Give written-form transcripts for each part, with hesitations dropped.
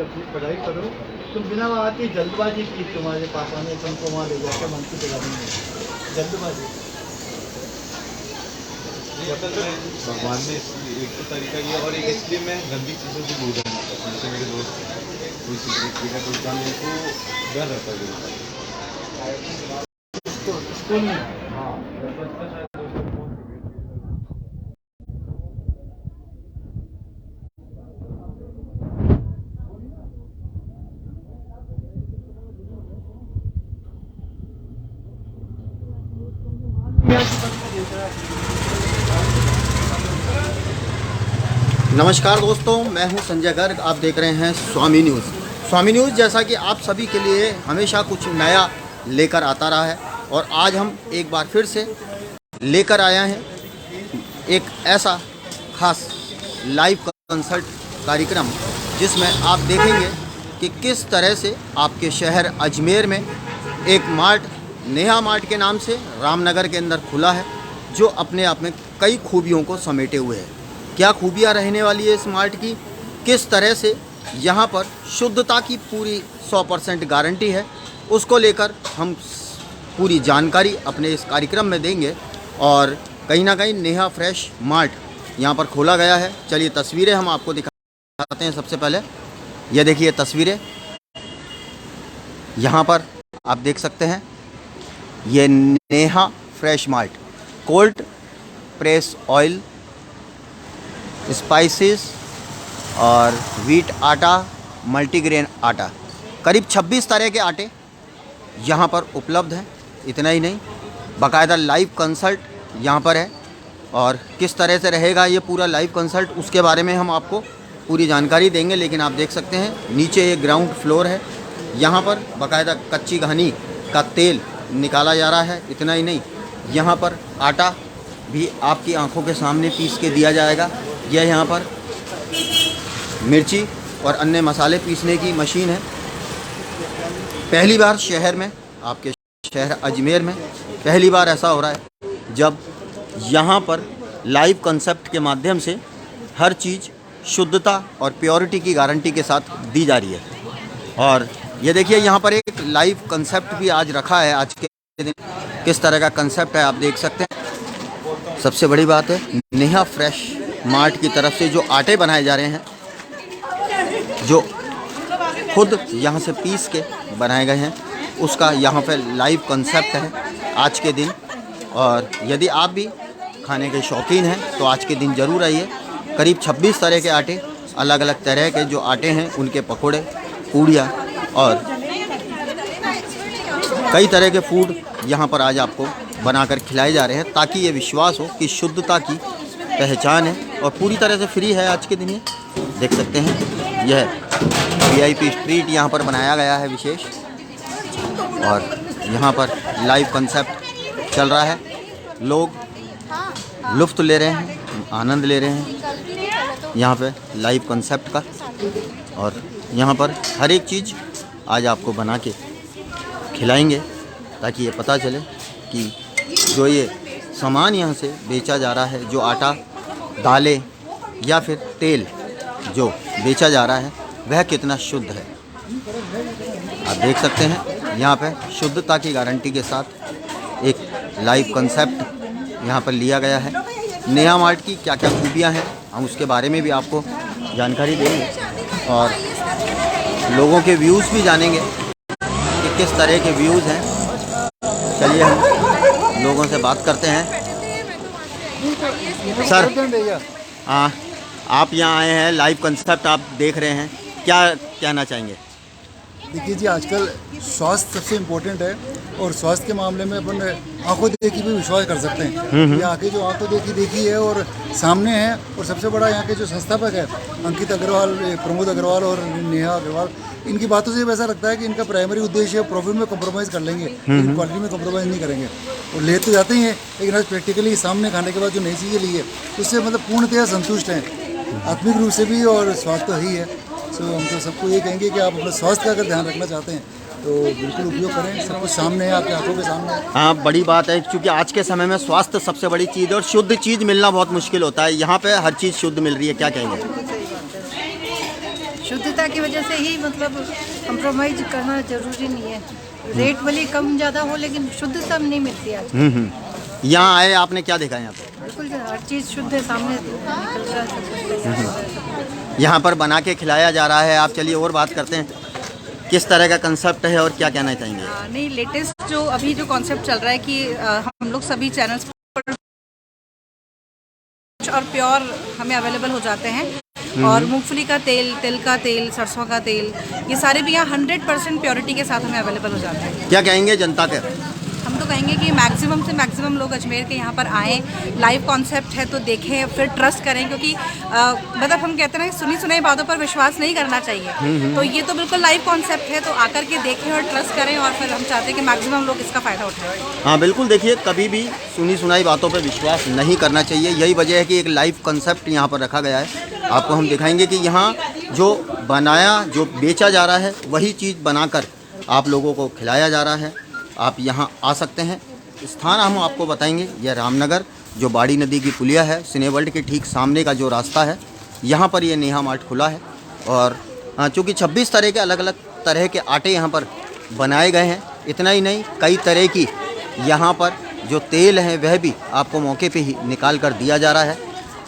अपनी पढ़ाई करो। तुम बिना बात की जल्दबाजी की तुम्हारे पापा ने तुमको वहाँ ले जाकर मन की तैयारी में जल्दबाजी। भगवान ने एक तो तरीका किया और एक इसलिए मैं गंदी चीज़ों से दूर रहना चाहता हूँ। जैसे मेरे दोस्त कोई सिगरेट पीना कोई काम मेरे को डर रहता है। स्कूल में हाँ नमस्कार दोस्तों, मैं हूं संजय गर्ग। आप देख रहे हैं स्वामी न्यूज़। स्वामी न्यूज़ जैसा कि आप सभी के लिए हमेशा कुछ नया लेकर आता रहा है और आज हम एक बार फिर से लेकर आए हैं एक ऐसा खास लाइव कंसर्ट कार्यक्रम जिसमें आप देखेंगे कि किस तरह से आपके शहर अजमेर में एक मार्ट नेहा मार्ट के नाम से रामनगर के अंदर खुला है, जो अपने आप में कई खूबियों को समेटे हुए है। क्या खूबियाँ रहने वाली है इस मार्ट की, किस तरह से यहाँ पर शुद्धता की पूरी 100% गारंटी है, उसको लेकर हम पूरी जानकारी अपने इस कार्यक्रम में देंगे। और कहीं ना कहीं नेहा फ्रेश मार्ट यहाँ पर खोला गया है। चलिए तस्वीरें हम आपको दिखाते हैं। सबसे पहले ये देखिए तस्वीरें, यहाँ पर आप देख सकते हैं ये Neha fresh mart. Cold press oil, spices और व्हीट आटा, मल्टीग्रेन आटा, करीब 26 तरह के आटे यहाँ पर उपलब्ध हैं। इतना ही नहीं, बाकायदा लाइव कंसर्ट यहाँ पर है। और किस तरह से रहेगा ये पूरा लाइव कंसर्ट, उसके बारे में हम आपको पूरी जानकारी देंगे। लेकिन आप देख सकते हैं नीचे ये ग्राउंड फ्लोर है, यहाँ पर बाकायदा कच्ची घानी का तेल निकाला जा रहा है। इतना ही नहीं, यहाँ पर आटा भी आपकी आंखों के सामने पीस के दिया जाएगा। यह यहाँ पर मिर्ची और अन्य मसाले पीसने की मशीन है। पहली बार शहर में, आपके शहर अजमेर में पहली बार ऐसा हो रहा है जब यहाँ पर लाइव कंसेप्ट के माध्यम से हर चीज़ शुद्धता और प्योरिटी की गारंटी के साथ दी जा रही है। और ये देखिए यहाँ पर एक लाइव कंसेप्ट भी आज रखा है। आज के दिन किस तरह का कंसेप्ट है आप देख सकते हैं। सबसे बड़ी बात है, नेहा फ्रेश मार्ट की तरफ से जो आटे बनाए जा रहे हैं, जो खुद यहाँ से पीस के बनाए गए हैं, उसका यहाँ पे लाइव कंसेप्ट है आज के दिन। और यदि आप भी खाने के शौकीन हैं तो आज के दिन ज़रूर आइए। करीब 26 तरह के आटे, अलग अलग तरह के जो आटे हैं उनके पकोड़े, पूड़ियाँ और कई तरह के फूड यहाँ पर आज आपको बनाकर खिलाए जा रहे हैं, ताकि ये विश्वास हो कि शुद्धता की पहचान है और पूरी तरह से फ्री है आज के दिन। ये देख सकते हैं, यह VIP स्ट्रीट यहाँ पर बनाया गया है विशेष। और यहाँ पर लाइव कंसेप्ट चल रहा है, लोग लुत्फ़ ले रहे हैं, आनंद ले रहे हैं यहाँ पे लाइव कंसेप्ट का। और यहाँ पर हर एक चीज़ आज आपको बना के खिलाएंगे, ताकि ये पता चले कि जो ये सामान यहाँ से बेचा जा रहा है, जो आटा, दालें या फिर तेल जो बेचा जा रहा है, वह कितना शुद्ध है। आप देख सकते हैं यहाँ पे शुद्धता की गारंटी के साथ एक लाइव कंसेप्ट यहाँ पर लिया गया है। नेहा मार्ट की क्या क्या खूबियाँ हैं, हम उसके बारे में भी आपको जानकारी देंगे और लोगों के व्यूज़ भी जानेंगे कि किस तरह के व्यूज़ हैं। चलिए हम लोगों से बात करते हैं। सर, आप यहाँ आए हैं, लाइव कंसेप्ट आप देख रहे हैं, क्या कहना चाहेंगे? देखिए जी, आजकल स्वास्थ्य सबसे इम्पोर्टेंट है और स्वास्थ्य के मामले में अपन आंखों देखी भी विश्वास कर सकते हैं। ये आंखें जो आंखों देखी है और सामने है। और सबसे बड़ा यहाँ के जो संस्थापक है अंकित अग्रवाल, प्रमोद अग्रवाल और नेहा अग्रवाल, इनकी बातों से वैसा लगता है कि इनका प्राइमरी उद्देश्य है प्रॉफिट में कम्प्रोमाइज़ कर लेंगे, लेकिन क्वालिटी में कम्प्रोमाइज़ नहीं करेंगे। और ले तो जाते ही हैं, लेकिन आज प्रैक्टिकली सामने खाने के बाद जो नई चीज़ें ली है उससे मतलब पूर्णतः संतुष्ट हैं। आत्मिक रूप से भी और स्वास्थ्य तो ही है। सो हम तो सबको ये कहेंगे कि आप अपना स्वास्थ्य का अगर ध्यान रखना चाहते हैं तो बिल्कुल उपयोग करें। सब कुछ सामने है, आपकी आंखों के सामने है। हाँ, बड़ी बात है क्योंकि आज के समय में स्वास्थ्य सबसे बड़ी चीज़ है और शुद्ध चीज़ मिलना बहुत मुश्किल होता है। यहाँ पे हर चीज़ शुद्ध मिल रही है, क्या कहेंगे? शुद्धता की वजह से ही मतलब कंप्रोमाइज करना जरूरी नहीं है। रेट भले कम ज़्यादा हो लेकिन शुद्धता नहीं मिलती आज। यहाँ आए, आपने क्या देखा यहाँ पे? बिल्कुल हर चीज़ शुद्ध है, सामने निकल रहा है सब कुछ। यहाँ पर बना के खिलाया जा रहा है। आप चलिए और बात करते हैं, किस तरह का कंसेप्ट है और क्या कहना चाहेंगे? नहीं, लेटेस्ट जो अभी जो कॉन्सेप्ट चल रहा है कि हम लोग सभी चैनल्स पर और प्योर हमें अवेलेबल हो जाते हैं और मूंगफली का तेल, तिल का तेल, सरसों का तेल, ये सारे भी यहाँ 100% प्योरिटी के साथ हमें अवेलेबल हो जाते हैं। क्या कहेंगे जनता के? हम तो कहेंगे कि मैक्सिमम से मैक्सिमम लोग अजमेर के यहाँ पर आएँ, लाइव कॉन्सेप्ट है तो देखें, फिर ट्रस्ट करें, क्योंकि मतलब हम कहते हैं सुनी सुनाई बातों पर विश्वास नहीं करना चाहिए। तो ये तो बिल्कुल लाइव कॉन्सेप्ट है, तो आकर के देखें और ट्रस्ट करें और फिर हम चाहते हैं कि मैक्सिमम लोग इसका फ़ायदा उठाएं। हाँ बिल्कुल, देखिए कभी भी सुनी सुनाई बातों पर विश्वास नहीं करना चाहिए। यही वजह है कि एक लाइव कंसेप्ट यहाँ पर रखा गया है। आपको हम दिखाएंगे कि यहाँ जो बनाया, जो बेचा जा रहा है, वही चीज़ बनाकर आप लोगों को खिलाया जा रहा है। आप यहाँ आ सकते हैं। स्थान हम आपको बताएंगे, यह रामनगर जो बाड़ी नदी की पुलिया है, सिनेवर्ल्ड के ठीक सामने का जो रास्ता है, यहाँ पर ये नेहा मार्ट खुला है। और चूँकि 26 तरह के अलग अलग तरह के आटे यहाँ पर बनाए गए हैं। इतना ही नहीं, कई तरह की यहाँ पर जो तेल है वह भी आपको मौके पे ही निकाल कर दिया जा रहा है।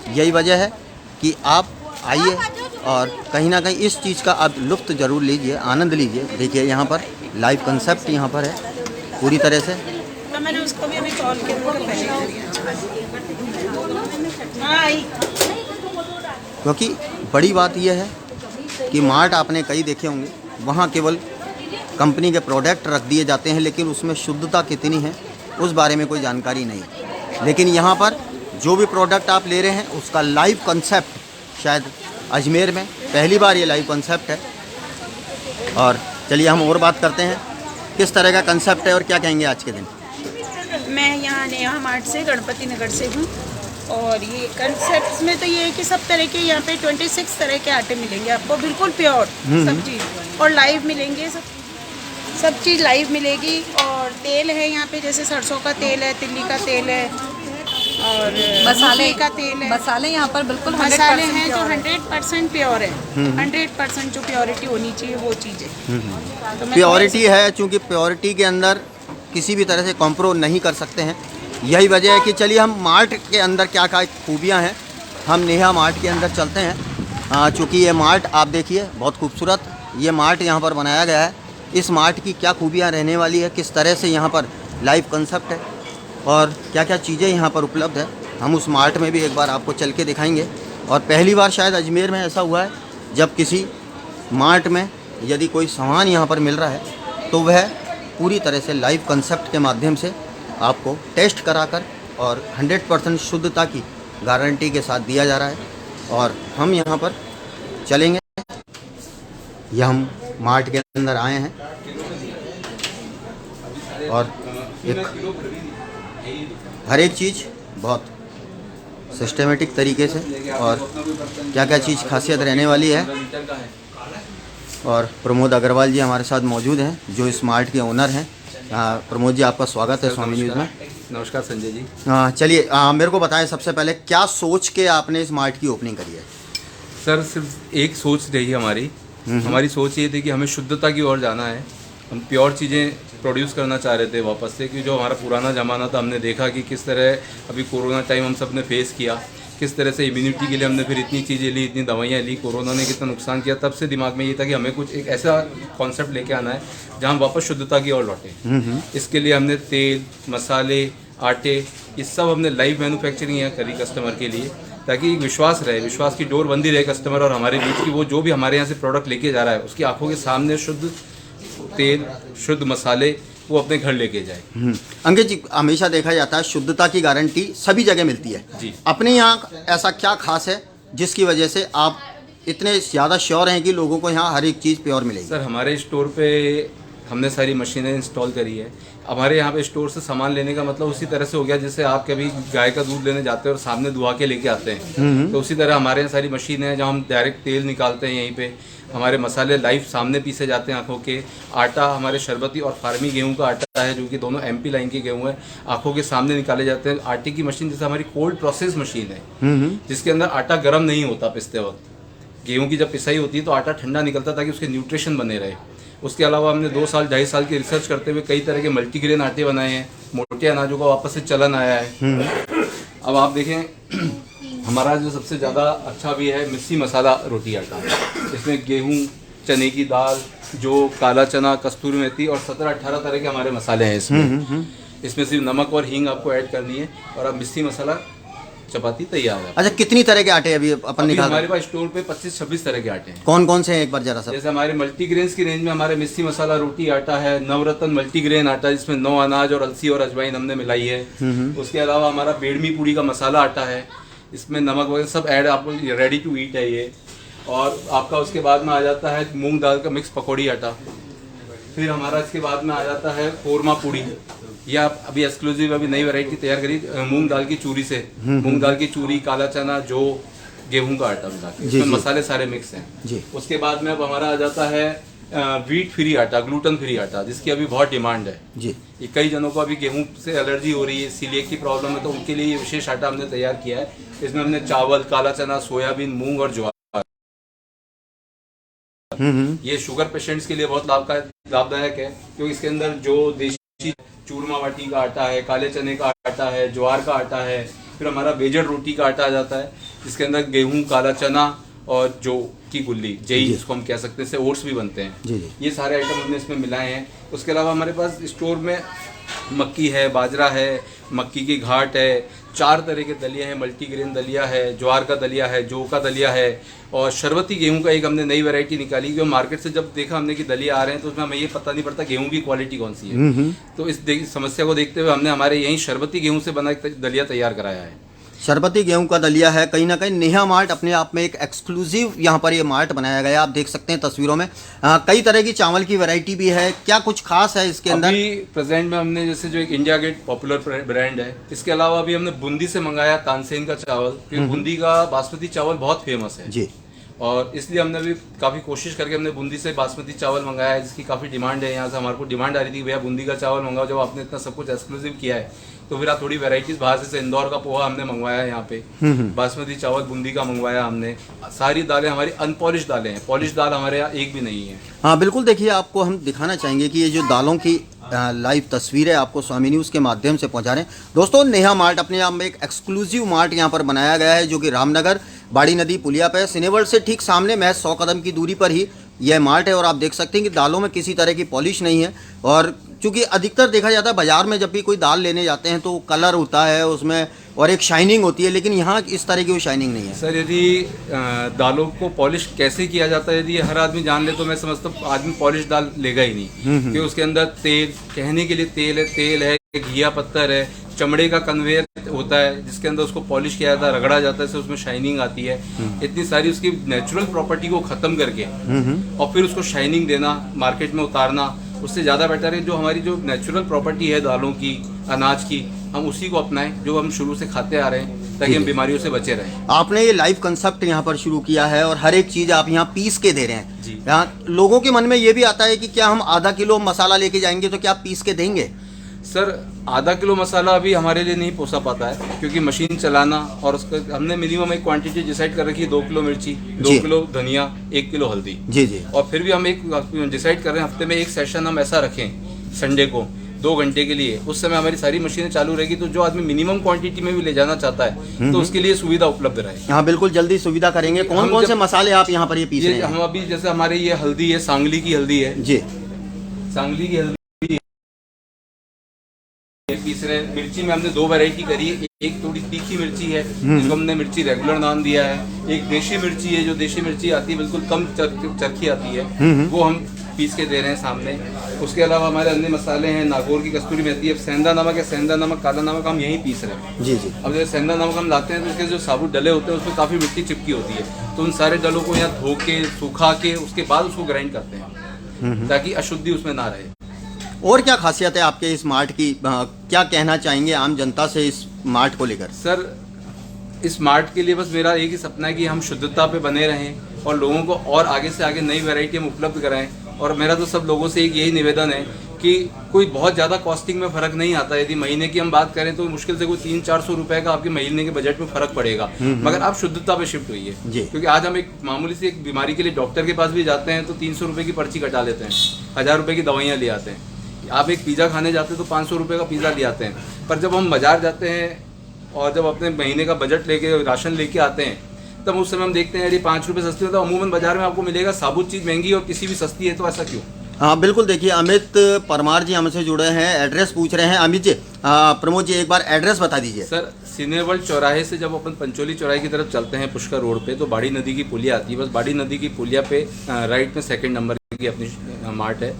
यही वजह है कि आप आइए और कहीं ना कहीं इस चीज़ का आप लुत्फ़ ज़रूर लीजिए, आनंद लीजिए। देखिए यहाँ पर लाइव कंसेप्ट यहाँ पर है पूरी तरह से। तो मैंने उसको भी अभी कॉल किया, क्योंकि बड़ी बात यह है कि मार्ट आपने कई देखे होंगे, वहाँ केवल कंपनी के प्रोडक्ट रख दिए जाते हैं, लेकिन उसमें शुद्धता कितनी है उस बारे में कोई जानकारी नहीं है। लेकिन यहाँ पर जो भी प्रोडक्ट आप ले रहे हैं उसका लाइव कंसेप्ट शायद अजमेर में पहली बार ये लाइव कंसेप्ट है। और चलिए हम और बात करते हैं, किस तरह का कंसेप्ट है और क्या कहेंगे आज के दिन? मैं यहाँ नेहा मार्ट से गणपति नगर से हूँ और ये कंसेप्ट में तो ये है कि सब तरह के यहाँ पे 26 तरह के आटे मिलेंगे आपको, बिल्कुल प्योर सब चीज़, और लाइव मिलेंगे। सब चीज़ लाइव मिलेगी। और तेल है यहाँ पे, जैसे सरसों का तेल है, तिल्ली का तेल है और मसाले का तेल है। मसाले यहाँ पर बिल्कुल मसाले हैं जो 100% प्योर है। 100% जो प्योरिटी होनी चाहिए वो चीज़ है। तो मैं प्योरिटी है, चूँकि प्योरिटी के अंदर किसी भी तरह से कॉम्प्रोमाइज़ नहीं कर सकते हैं। यही वजह है कि चलिए हम मार्ट के अंदर क्या क्या खूबियाँ हैं, हम नेहा मार्ट के अंदर चलते हैं। चूँकि ये मार्ट आप देखिए बहुत खूबसूरत ये मार्ट यहाँ पर बनाया गया है। इस मार्ट की क्या खूबियाँ रहने वाली है, किस तरह से यहाँ पर लाइव कंसेप्ट है और क्या क्या चीज़ें यहाँ पर उपलब्ध है, हम उस मार्ट में भी एक बार आपको चल के दिखाएंगे। और पहली बार शायद अजमेर में ऐसा हुआ है जब किसी मार्ट में यदि कोई सामान यहाँ पर मिल रहा है तो वह पूरी तरह से लाइव कंसेप्ट के माध्यम से आपको टेस्ट कराकर और 100% शुद्धता की गारंटी के साथ दिया जा रहा है। और हम यहाँ पर चलेंगे, यह हम मार्ट के अंदर आए हैं और हर एक चीज़ बहुत सिस्टमेटिक तरीके से और क्या क्या चीज़ खासियत रहने वाली है। और प्रमोद अग्रवाल जी हमारे साथ मौजूद हैं जो इस मार्ट के ओनर हैं। प्रमोद जी, आपका स्वागत है स्वामी न्यूज़ में। नमस्कार संजय जी। चलिए मेरे को बताएं सबसे पहले क्या सोच के आपने इस मार्ट की ओपनिंग करी है? सर सिर्फ एक सोच रही हमारी सोच ये थी कि हमें शुद्धता की ओर जाना है। हम प्योर चीज़ें प्रोड्यूस करना चाह रहे थे वापस से, कि जो हमारा पुराना ज़माना था, हमने देखा कि किस तरह अभी कोरोना टाइम हम सब ने फेस किया, किस तरह से इम्यूनिटी के लिए हमने फिर इतनी चीज़ें ली, इतनी दवाइयाँ ली, कोरोना ने कितना नुकसान किया। तब से दिमाग में ये था कि हमें कुछ एक ऐसा कॉन्सेप्ट लेके आना है जहाँ हम वापस शुद्धता की ओर लौटें। इसके लिए हमने तेल, मसाले, आटे, ये सब हमने लाइव मैन्युफैक्चरिंग यहाँ करी कस्टमर के लिए, ताकि विश्वास रहे, विश्वास की डोर बंदी रहे कस्टमर और हमारे बीच की। वो जो भी हमारे यहाँ से प्रोडक्ट लेके जा रहा है उसकी आंखों के सामने शुद्ध तेल, शुद्ध मसाले वो अपने घर लेके जाए। अंकित जी, हमेशा देखा जाता है शुद्धता की गारंटी सभी जगह मिलती है जी। अपने यहाँ ऐसा क्या खास है जिसकी वजह से आप इतने ज़्यादा श्योर हैं कि लोगों को यहाँ हर एक चीज़ प्योर मिलेगी? सर हमारे स्टोर पे हमने सारी मशीनें इंस्टॉल करी है। हमारे यहाँ पे स्टोर से सामान लेने का मतलब उसी तरह से हो गया जैसे आप कभी गाय का दूध लेने जाते हैं और सामने दुहा के लेके आते हैं, तो उसी तरह हमारे यहाँ सारी मशीनें हैं जहाँ हम डायरेक्ट तेल निकालते हैं। यहीं पे हमारे मसाले लाइव सामने पीसे जाते हैं आँखों के। आटा हमारे शरबती और फार्मी गेहूं का आटा है जो कि दोनों MP लाइन के गेहूं है, आँखों के सामने निकाले जाते हैं। आटे की मशीन जैसे हमारी कोल्ड प्रोसेस मशीन है जिसके अंदर आटा गर्म नहीं होता पिसते वक्त। गेहूं की जब पिसाई होती है तो आटा ठंडा निकलता ताकि उसके न्यूट्रिशन बने रहे। उसके अलावा हमने 2 साल 2.5 साल की रिसर्च करते हुए कई तरह के मल्टीग्रेन आटे बनाए हैं। मोटे अनाजों का वापस से चलन आया है। अब आप देखें हमारा जो सबसे ज़्यादा अच्छा भी है मिस्सी मसाला रोटी आटा है। इसमें गेहूं, चने की दाल, जो काला चना, कस्तूरी मेथी और 17-18 तरह के हमारे मसाले हैं इसमें। इसमें सिर्फ नमक और हींग आपको ऐड करनी है और अब मिस्सी मसाला चपाती तैयार है। अच्छा, कितनी तरह के आटे अभी अपन निकाल? हमारे पास स्टोर पे 25-26 तरह के आटे हैं। कौन कौन से हैं एक बार जरा सा? जैसे हमारे मल्टीग्रेन्स की रेंज में हमारे मिस्सी मसाला रोटी आटा है, नवरत्न मल्टीग्रेन आटा जिसमें 9 अनाज और अलसी और अजवाइन हमने मिलाई है। उसके अलावा हमारा बेड़मी पूड़ी का मसाला आटा है, इसमें नमक वगैरह सब ऐड, आपको रेडी टू ईट है ये। और आपका उसके बाद में आ जाता है मूंग दाल का मिक्स पकौड़ी आटा। फिर हमारा इसके बाद में आ जाता है कोरमा पूड़ी, या अभी एक्सक्लूसिव अभी नई वैरायटी तैयार करी मूंग दाल की चूरी से। मूंग दाल की चूरी, काला चना, जो गेहूं का आटा मिला के, इसमें मसाले सारे मिक्स हैं जी। उसके बाद में अब हमारा आ जाता है व्हीट फ्री आटा, ग्लूटेन फ्री आटा, जिसकी अभी बहुत डिमांड है जी। ये कई जनों को अभी गेहूं से एलर्जी हो रही है, सीलिएक की प्रॉब्लम है, तो उनके लिए ये विशेष आटा हमने तैयार किया है। इसमें हमने चावल, काला चना, सोयाबीन, मूंग और ज्वार। ये शुगर पेशेंट्स के लिए बहुत लाभदायक है क्योंकि इसके अंदर जो देशी चूरमा वाटी का आटा है, काले चने का आटा है, ज्वार का आटा है, फिर हमारा बेजर रोटी का आटा आ जाता है जिसके अंदर गेहूं, काला चना और जो की गुल्ली, जेई जिसको हम कह सकते हैं, इससे ओट्स भी बनते हैं जी। ये सारे आइटम हमने इसमें मिलाए हैं। उसके अलावा हमारे पास स्टोर में मक्की है, बाजरा है, मक्की की घाट है, 4 तरह के दलिया है, मल्टीग्रेन दलिया है, ज्वार का दलिया है, जौ का दलिया है और शरबती गेहूं का एक हमने नई वैरायटी निकाली। जो मार्केट से जब देखा हमने कि दलिया आ रहे हैं तो उसमें हमें ये पता नहीं पड़ता गेहूं की क्वालिटी कौन सी है। तो इस समस्या को देखते हुए हमने हमारे यहीं शरबती गेहूं से बना दलिया तैयार कराया है। शरबती गेहूं का दलिया है। कहीं ना कहीं नेहा मार्ट अपने आप में एक एक्सक्लूसिव यहाँ पर ये मार्ट बनाया गया, आप देख सकते हैं तस्वीरों में। कई तरह की चावल की वैरायटी भी है। क्या कुछ खास है इसके अंदर? अभी प्रेजेंट में हमने जैसे जो एक इंडिया गेट पॉपुलर ब्रांड है, इसके अलावा अभी हमने बूंदी से मंगाया तानसेन का चावल, क्योंकि बूंदी का बासमती चावल बहुत फेमस है जी। और इसलिए हमने भी काफ़ी कोशिश करके हमने बूंदी से बासमती चावल मंगाया है, जिसकी काफ़ी डिमांड है। यहाँ से हमारे को डिमांड आ रही थी भैया बूंदी का चावल मंगाओ। जब आपने इतना सब कुछ एक्सक्लूसिव किया है तो फिर आप थोड़ी वैरायटीज बाहर से इंदौर का पोहा हमने मंगवाया है, यहाँ पे बासमती चावल बूंदी का मंगवाया हमने। सारी दालें हमारी अनपॉलिश दालें हैं, पॉलिश दाल हमारे यहाँ एक भी नहीं है। हाँ बिल्कुल, देखिए आपको हम दिखाना चाहेंगे कि ये जो दालों की लाइव तस्वीरें आपको स्वामी न्यूज़ के माध्यम से पहुंचा रहे हैं। दोस्तों, नेहा मार्ट अपने आप में एक एक्सक्लूसिव मार्ट यहाँ पर बनाया गया है जो कि रामनगर बाड़ी नदी पुलिया पे सिनेवर्ल्ड से ठीक सामने महज 100 कदम की दूरी पर ही यह मार्ट है। और आप देख सकते हैं कि दालों में किसी तरह की पॉलिश नहीं है। और चूँकि अधिकतर देखा जाता है बाज़ार में जब भी कोई दाल लेने जाते हैं तो कलर होता है उसमें और एक शाइनिंग होती है, लेकिन यहाँ इस तरह की वो शाइनिंग नहीं है। सर, यदि दालों को पॉलिश कैसे किया जाता है यदि हर आदमी जान ले तो मैं समझता हूँ आदमी पॉलिश दाल लेगा ही नहीं, क्योंकि उसके अंदर तेल, कहने के लिए तेल है, घिया पत्थर है, चमड़े का कन्वेयर होता है जिसके अंदर उसको पॉलिश किया जाता है, रगड़ा जाता है, उसमें शाइनिंग आती है। इतनी सारी उसकी नेचुरल प्रॉपर्टी को खत्म करके और फिर उसको शाइनिंग देना, मार्केट में उतारना, उससे ज़्यादा बेटर है जो हमारी जो नेचुरल प्रॉपर्टी है दालों की, अनाज की, हम उसी को अपनाएं जो हम शुरू से खाते आ रहे हैं ताकि हम बीमारियों से बचे रहें। आपने ये लाइव कंसेप्ट यहाँ पर शुरू किया है और हर एक चीज़ आप यहाँ पीस के दे रहे हैं जी। यहाँ लोगों के मन में ये भी आता है कि क्या हम आधा किलो मसाला लेके जाएंगे तो क्या आप पीस के देंगे? सर, आधा किलो मसाला अभी हमारे लिए नहीं पोसा पाता है क्योंकि मशीन चलाना और उसका हमने मिनिमम एक क्वांटिटी डिसाइड कर रखी है, 2 किलो मिर्ची, 2 किलो धनिया, 1 किलो हल्दी जी जी। और फिर भी हम एक डिसाइड कर रहे हैं हफ्ते में एक सेशन हम ऐसा रखें संडे को 2 घंटे के लिए। उस समय हमारी सारी मशीनें चालू रहेगी तो जो आदमी मिनिमम क्वांटिटी में भी ले जाना चाहता है तो उसके लिए सुविधा उपलब्ध रहे। हाँ बिल्कुल, जल्दी सुविधा करेंगे। कौन कौन से मसाले आप यहाँ पर ये पीस रहे हैं? हम अभी जैसे हमारे ये हल्दी है, सांगली की हल्दी है जी, सांगली की हल्दी पीस रहे हैं। मिर्ची में हमने 2 वैरायटी करी है, एक थोड़ी तीखी मिर्ची है जिसको हमने मिर्ची रेगुलर नाम दिया है, एक देशी मिर्ची है जो देशी मिर्ची आती है बिल्कुल कम चरखी आती है, वो हम पीस के दे रहे हैं सामने। उसके अलावा हमारे अन्य मसाले हैं, नागौर की कस्तूरी मेथी है, सेंधा नमक है, सेंधा नमक, काला नमक हम यहीं पीस रहे हैं जी जी। अब जैसे सेंधा नमक हम लाते हैं तो उसके जो साबुत डले होते हैं उसमें काफ़ी मिट्टी चिपकी होती है, तो उन सारे डलों को यहाँ धो के सुखा के उसके बाद उसको ग्राइंड करते हैं ताकि अशुद्धि उसमें ना रहे। और क्या खासियत है आपके इस मार्ट की, क्या कहना चाहेंगे आम जनता से इस मार्ट को लेकर? सर इस मार्ट के लिए बस मेरा एक ही सपना है कि हम शुद्धता पे बने रहें और लोगों को और आगे से आगे नई वैरायटी हम उपलब्ध कराएं। और मेरा तो सब लोगों से एक यही निवेदन है कि कोई बहुत ज़्यादा कॉस्टिंग में फ़र्क नहीं आता। यदि महीने की हम बात करें तो मुश्किल से कोई 300-400 रुपए का आपके महीने के बजट में फ़र्क पड़ेगा, मगर आप शुद्धता पे शिफ्ट हुई है। क्योंकि आज हम एक मामूली सी एक बीमारी के लिए डॉक्टर के पास भी जाते हैं तो 300 रुपये की पर्ची कटा लेते हैं, 1000 रुपये की दवाइयाँ ले आते हैं। आप एक पिज़्ज़ा खाने जाते हैं तो 500 रुपये का पिज़्ज़ा ले आते हैं। पर जब हम बाजार जाते हैं और जब अपने महीने का बजट लेके राशन लेके आते हैं तब उस समय हम देखते हैं यदि 5 रुपये सस्ती होता है, अमूमन बाजार में आपको मिलेगा साबुत चीज़ महंगी और किसी भी सस्ती है, तो ऐसा क्यों? हाँ बिल्कुल, देखिए अमित परमार जी हमसे जुड़े हैं, एड्रेस पूछ रहे हैं। अमित जी, प्रमोद जी एक बार एड्रेस बता दीजिए। सर सिनेवर्ल्ड चौराहे से जब अपन पंचोली चौराहे की तरफ चलते हैं पुष्कर रोड पे तो बाड़ी नदी की पुलिया आती है, बस बाड़ी नदी की पुलिया पे राइट में 2nd नंबर की अपनी मार्ट है।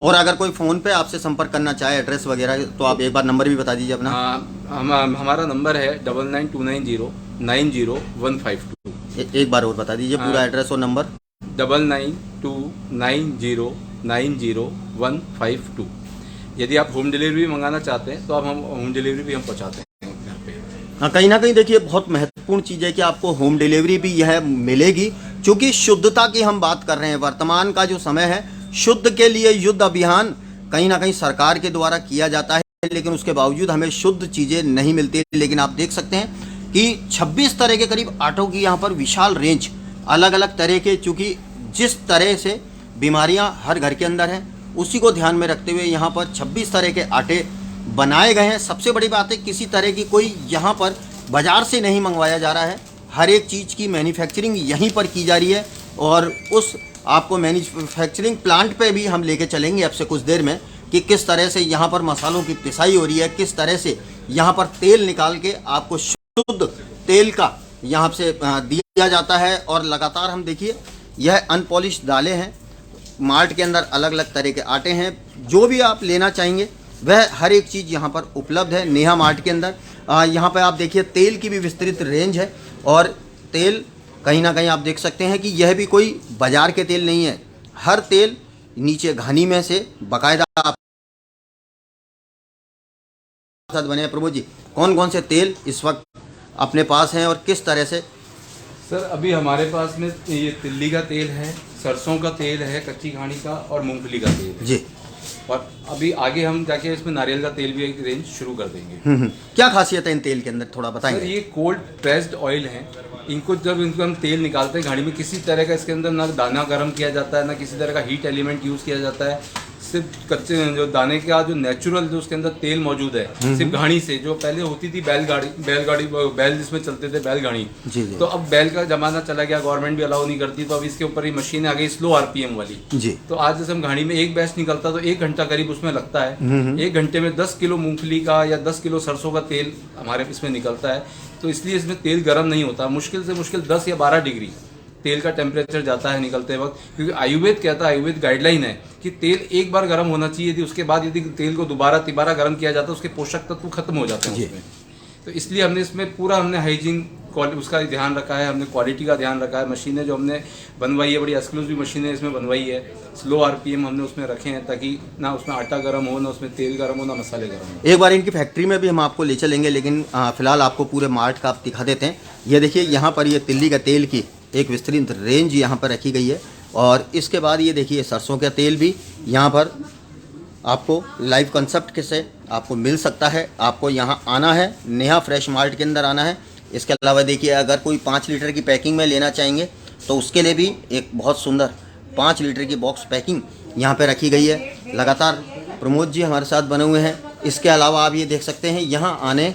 और अगर कोई फ़ोन पे आपसे संपर्क करना चाहे एड्रेस वगैरह तो आप एक बार नंबर भी बता दीजिए अपना। हमारा नंबर है 9929090152। एक बार और बता दीजिए पूरा एड्रेस और नंबर। 9929090152। यदि आप होम डिलीवरी मंगाना चाहते हैं तो आप हम होम डिलीवरी भी हम पहुंचाते हैं घर पे। हाँ, कहीं ना कहीं देखिए बहुत महत्वपूर्ण चीज़ है कि आपको होम डिलीवरी भी यह मिलेगी, क्योंकि शुद्धता की हम बात कर रहे हैं। वर्तमान का जो समय है, शुद्ध के लिए युद्ध अभियान कहीं ना कहीं सरकार के द्वारा किया जाता है, लेकिन उसके बावजूद हमें शुद्ध चीज़ें नहीं मिलती। लेकिन आप देख सकते हैं कि 26 तरह के करीब आटों की यहाँ पर विशाल रेंज, अलग अलग तरह के, चूँकि जिस तरह से बीमारियाँ हर घर के अंदर हैं उसी को ध्यान में रखते हुए यहाँ पर 26 तरह के आटे बनाए गए हैं। सबसे बड़ी बात है किसी तरह की कोई यहाँ पर बाज़ार से नहीं मंगवाया जा रहा है, हर एक चीज़ की मैन्युफैक्चरिंग यहीं पर की जा रही है। और उस आपको मैन्युफैक्चरिंग प्लांट पे भी हम लेके चलेंगे अब से कुछ देर में कि किस तरह से यहाँ पर मसालों की पिसाई हो रही है, किस तरह से यहाँ पर तेल निकाल के आपको शुद्ध तेल का यहाँ से दिया जाता है। और लगातार हम देखिए यह अनपॉलिश दालें हैं, मार्ट के अंदर अलग अलग तरह के आटे हैं, जो भी आप लेना चाहेंगे वह हर एक चीज़ यहाँ पर उपलब्ध है नेहा मार्ट के अंदर। यहाँ पर आप देखिए तेल की भी विस्तृत रेंज है और तेल कहीं ना कहीं आप देख सकते हैं कि यह भी कोई बाजार के तेल नहीं है, हर तेल नीचे घानी में से बाकायदा आप साथ बने हैं। प्रभु जी, कौन कौन से तेल इस वक्त अपने पास हैं और किस तरह से? सर अभी हमारे पास में ये तिल्ली का तेल है, सरसों का तेल है, कच्ची घानी का और मूंगफली का तेल है जी। और अभी आगे हम जाके इसमें नारियल का तेल भी एक रेंज शुरू कर देंगे। क्या खासियत है इन तेल के अंदर, थोड़ा बताएंगे? सर ये कोल्ड प्रेस्ड ऑयल है, इनको जब इनको हम तेल निकालते हैं घाड़ी में किसी तरह का इसके अंदर ना दाना गर्म किया जाता है, ना किसी तरह का हीट एलिमेंट यूज़ किया जाता है। सिर्फ कच्चे जो दाने का जो नेचुरल जो उसके अंदर तेल मौजूद है, सिर्फ घानी से, जो पहले होती थी बैल जिसमें चलते थे बैलगाड़ी, तो अब बैल का जमाना चला गया, गवर्नमेंट भी अलाउ नहीं करती, तो अब इसके ऊपर ही मशीन आ गई स्लो आरपीएम वाली जी। तो आज जैसे हम घाड़ी में एक बैच निकलता तो 1 घंटा करीब उसमें लगता है। 1 घंटे में 10 किलो मूंगफली का या 10 किलो सरसों का तेल हमारे इसमें निकलता है। तो इसलिए इसमें तेल गर्म नहीं होता, मुश्किल से मुश्किल 10 या 12 डिग्री तेल का टेम्परेचर जाता है निकलते वक्त, क्योंकि आयुर्वेद कहता है, आयुर्वेद गाइडलाइन है कि तेल एक बार गर्म होना चाहिए, यदि उसके बाद यदि तेल को तिबारा गर्म किया जाता है उसके पोषक तत्व खत्म हो जाते हैं उसमें। तो इसलिए हमने इसमें पूरा हाइजीन उसका ध्यान रखा है, हमने क्वालिटी का ध्यान रखा है। मशीनें जो हमने बनवाई है बड़ी एक्सक्लूसिव मशीनें इसमें बनवाई है, स्लो आरपीएम हमने उसमें रखे हैं ताकि ना उसमें आटा गर्म हो, ना उसमें तेल गर्म हो, ना मसाले गर्म हो। एक बार इनकी फैक्ट्री में भी हम आपको ले चलेंगे, लेकिन फिलहाल आपको पूरे मार्ट का आप दिखा देते हैं। ये देखिए यहाँ पर ये तिल्ली का तेल की एक विस्तृत रेंज यहाँ पर रखी गई है। और इसके बाद ये देखिए सरसों का तेल भी यहाँ पर आपको लाइव कंसेप्ट से आपको मिल सकता है। आपको यहाँ आना है, नेहा फ्रेश मार्ट के अंदर आना है। इसके अलावा देखिए अगर कोई 5 लीटर की पैकिंग में लेना चाहेंगे तो उसके लिए भी एक बहुत सुंदर 5 लीटर की बॉक्स पैकिंग यहाँ पे रखी गई है। लगातार प्रमोद जी हमारे साथ बने हुए हैं। इसके अलावा आप ये देख सकते हैं यहाँ आने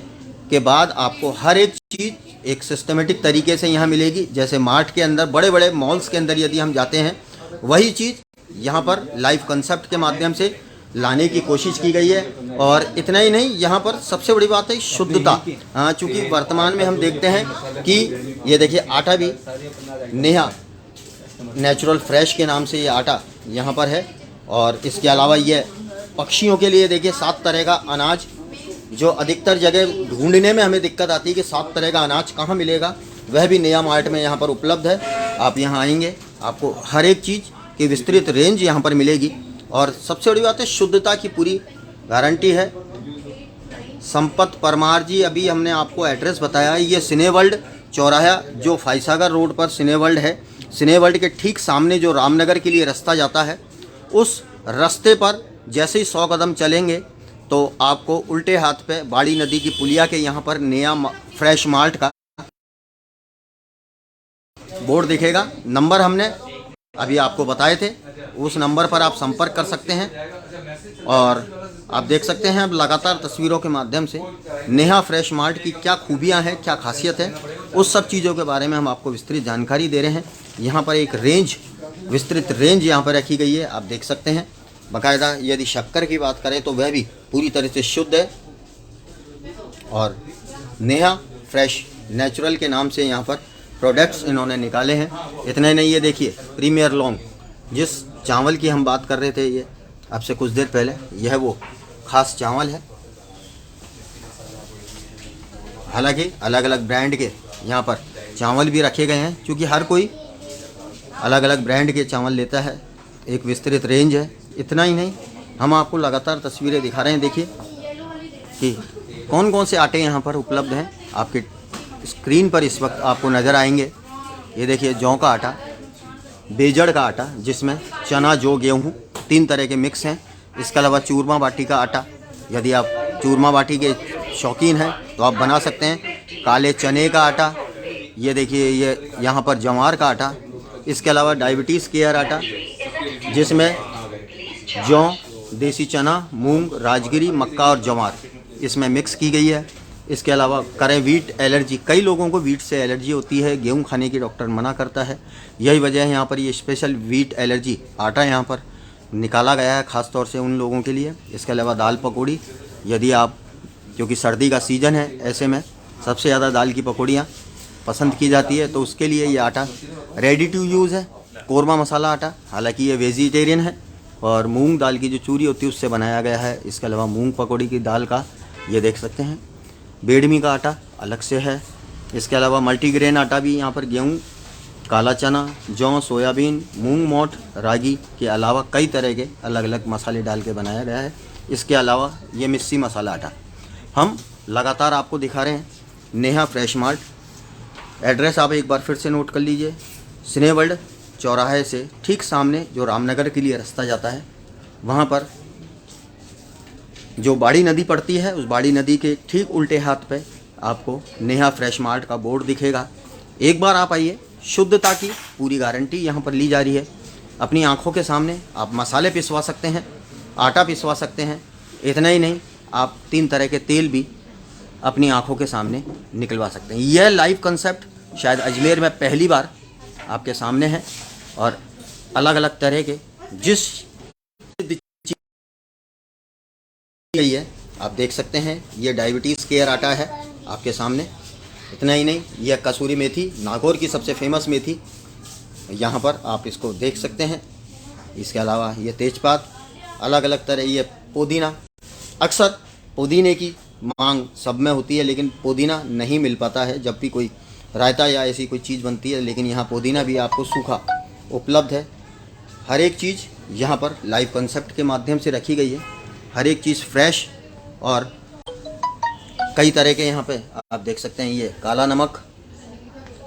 के बाद आपको हर एक चीज़ एक सिस्टमेटिक तरीके से यहाँ मिलेगी। जैसे मार्ट के अंदर बड़े बड़े मॉल्स के अंदर यदि हम जाते हैं, वही चीज़ यहाँ पर लाइव कंसेप्ट के माध्यम से लाने की कोशिश की गई है। और इतना ही नहीं, यहाँ पर सबसे बड़ी बात है शुद्धता। हाँ, चूँकि वर्तमान में हम देखते हैं कि ये देखिए आटा भी नेहा नेचुरल फ्रेश के नाम से ये आटा यहाँ पर है। और इसके अलावा ये पक्षियों के लिए देखिए 7 तरह का अनाज, जो अधिकतर जगह ढूंढने में हमें दिक्कत आती है कि 7 तरह का अनाज कहाँ मिलेगा, वह भी नेहा मार्ट में यहाँ पर उपलब्ध है। आप यहाँ आएंगे, आपको हर एक चीज़ की विस्तृत रेंज यहाँ पर मिलेगी। और सबसे बड़ी बात है शुद्धता की पूरी गारंटी है। संपत परमार जी, अभी हमने आपको एड्रेस बताया, ये सिनेवर्ल्ड चौराहा जो फाइसागर रोड पर सिनेवर्ल्ड है, सिनेवर्ल्ड के ठीक सामने जो रामनगर के लिए रास्ता जाता है, उस रास्ते पर जैसे ही 100 कदम चलेंगे तो आपको उल्टे हाथ पे बाड़ी नदी की पुलिया के यहाँ पर नया फ्रेश मार्ट का बोर्ड दिखेगा। नंबर हमने अभी आपको बताए थे, उस नंबर पर आप संपर्क कर सकते हैं। और आप देख सकते हैं अब लगातार तस्वीरों के माध्यम से नेहा फ्रेश मार्ट की क्या खूबियां हैं, क्या खासियत है, उस सब चीज़ों के बारे में हम आपको विस्तृत जानकारी दे रहे हैं। यहाँ पर एक रेंज, विस्तृत रेंज यहाँ पर रखी गई है, आप देख सकते हैं। बाकायदा यदि शक्कर की बात करें तो वह भी पूरी तरह से शुद्ध है। और नेहा फ्रेश नेचुरल के नाम से यहाँ पर प्रोडक्ट्स इन्होंने निकाले हैं। इतना ही नहीं, ये देखिए प्रीमियर लॉन्ग, जिस चावल की हम बात कर रहे थे ये आपसे कुछ देर पहले, यह वो ख़ास चावल है। हालांकि अलग अलग ब्रांड के यहाँ पर चावल भी रखे गए हैं, क्योंकि हर कोई अलग अलग ब्रांड के चावल लेता है। एक विस्तृत रेंज है। इतना ही नहीं, हम आपको लगातार तस्वीरें दिखा रहे हैं। देखिए कि कौन कौन से आटे यहाँ पर उपलब्ध हैं, आपके स्क्रीन पर इस वक्त आपको नज़र आएंगे। ये देखिए जौ का आटा, बेजड़ का आटा जिसमें चना, जौ, गेहूँ 3 तरह के मिक्स हैं। इसके अलावा चूरमा बाटी का आटा, यदि आप चूरमा बाटी के शौकीन हैं तो आप बना सकते हैं। काले चने का आटा, ये देखिए ये यहाँ पर जवार का आटा। इसके अलावा डायबिटीज़ केयर आटा जिसमें जौ, देसी चना, मूंग, राजगिरी, मक्का और जवार इसमें मिक्स की गई है। इसके अलावा करें वीट एलर्जी, कई लोगों को वीट से एलर्जी होती है, गेहूं खाने की डॉक्टर मना करता है, यही वजह है यहाँ पर ये स्पेशल वीट एलर्जी आटा यहाँ पर निकाला गया है ख़ास तौर से उन लोगों के लिए। इसके अलावा दाल पकौड़ी, यदि आप, क्योंकि सर्दी का सीज़न है, ऐसे में सबसे ज़्यादा दाल की पकौड़ियाँ पसंद की जाती है, तो उसके लिए ये आटा रेडी टू यूज़ है। कोरमा मसाला आटा, हालांकि ये वेजिटेरियन है, और मूंग दाल की जो चूरी होती है उससे बनाया गया है। इसके अलावा मूंग पकौड़ी की दाल का ये देख सकते हैं। बेडमी का आटा अलग से है। इसके अलावा मल्टीग्रेन आटा भी यहाँ पर गेहूँ, काला चना, जौ, सोयाबीन, मूंग, मोठ, रागी के अलावा कई तरह के अलग अलग मसाले डाल के बनाया गया है। इसके अलावा ये मिस्सी मसाला आटा हम लगातार आपको दिखा रहे हैं। नेहा फ्रेश मार्ट, एड्रेस आप एक बार फिर से नोट कर लीजिए, सिनेवर्ल्ड चौराहे से ठीक सामने जो रामनगर के लिए रास्ता जाता है, वहाँ पर जो बाड़ी नदी पड़ती है, उस बाड़ी नदी के ठीक उल्टे हाथ पे आपको नेहा फ्रेश मार्ट का बोर्ड दिखेगा। एक बार आप आइए, शुद्धता की पूरी गारंटी यहाँ पर ली जा रही है। अपनी आंखों के सामने आप मसाले पिसवा सकते हैं, आटा पिसवा सकते हैं। इतना ही नहीं, आप 3 तरह के तेल भी अपनी आंखों के सामने निकलवा सकते हैं। यह लाइव कंसेप्ट शायद अजमेर में पहली बार आपके सामने है, और अलग अलग तरह के जिस गई है आप देख सकते हैं। ये डायबिटीज़ केयर आटा है आपके सामने। इतना ही नहीं, यह कसूरी मेथी, नागौर की सबसे फेमस मेथी, यहाँ पर आप इसको देख सकते हैं। इसके अलावा ये तेजपात, अलग अलग तरह, ये पुदीना। अक्सर पुदीने की मांग सब में होती है, लेकिन पुदीना नहीं मिल पाता है जब भी कोई रायता या ऐसी कोई चीज़ बनती है, लेकिन यहाँ पुदीना भी आपको सूखा उपलब्ध है। हर एक चीज़ यहाँ पर लाइव कंसेप्ट के माध्यम से रखी गई है। हर एक चीज़ फ्रेश, और कई तरह के यहाँ पे आप देख सकते हैं। ये काला नमक,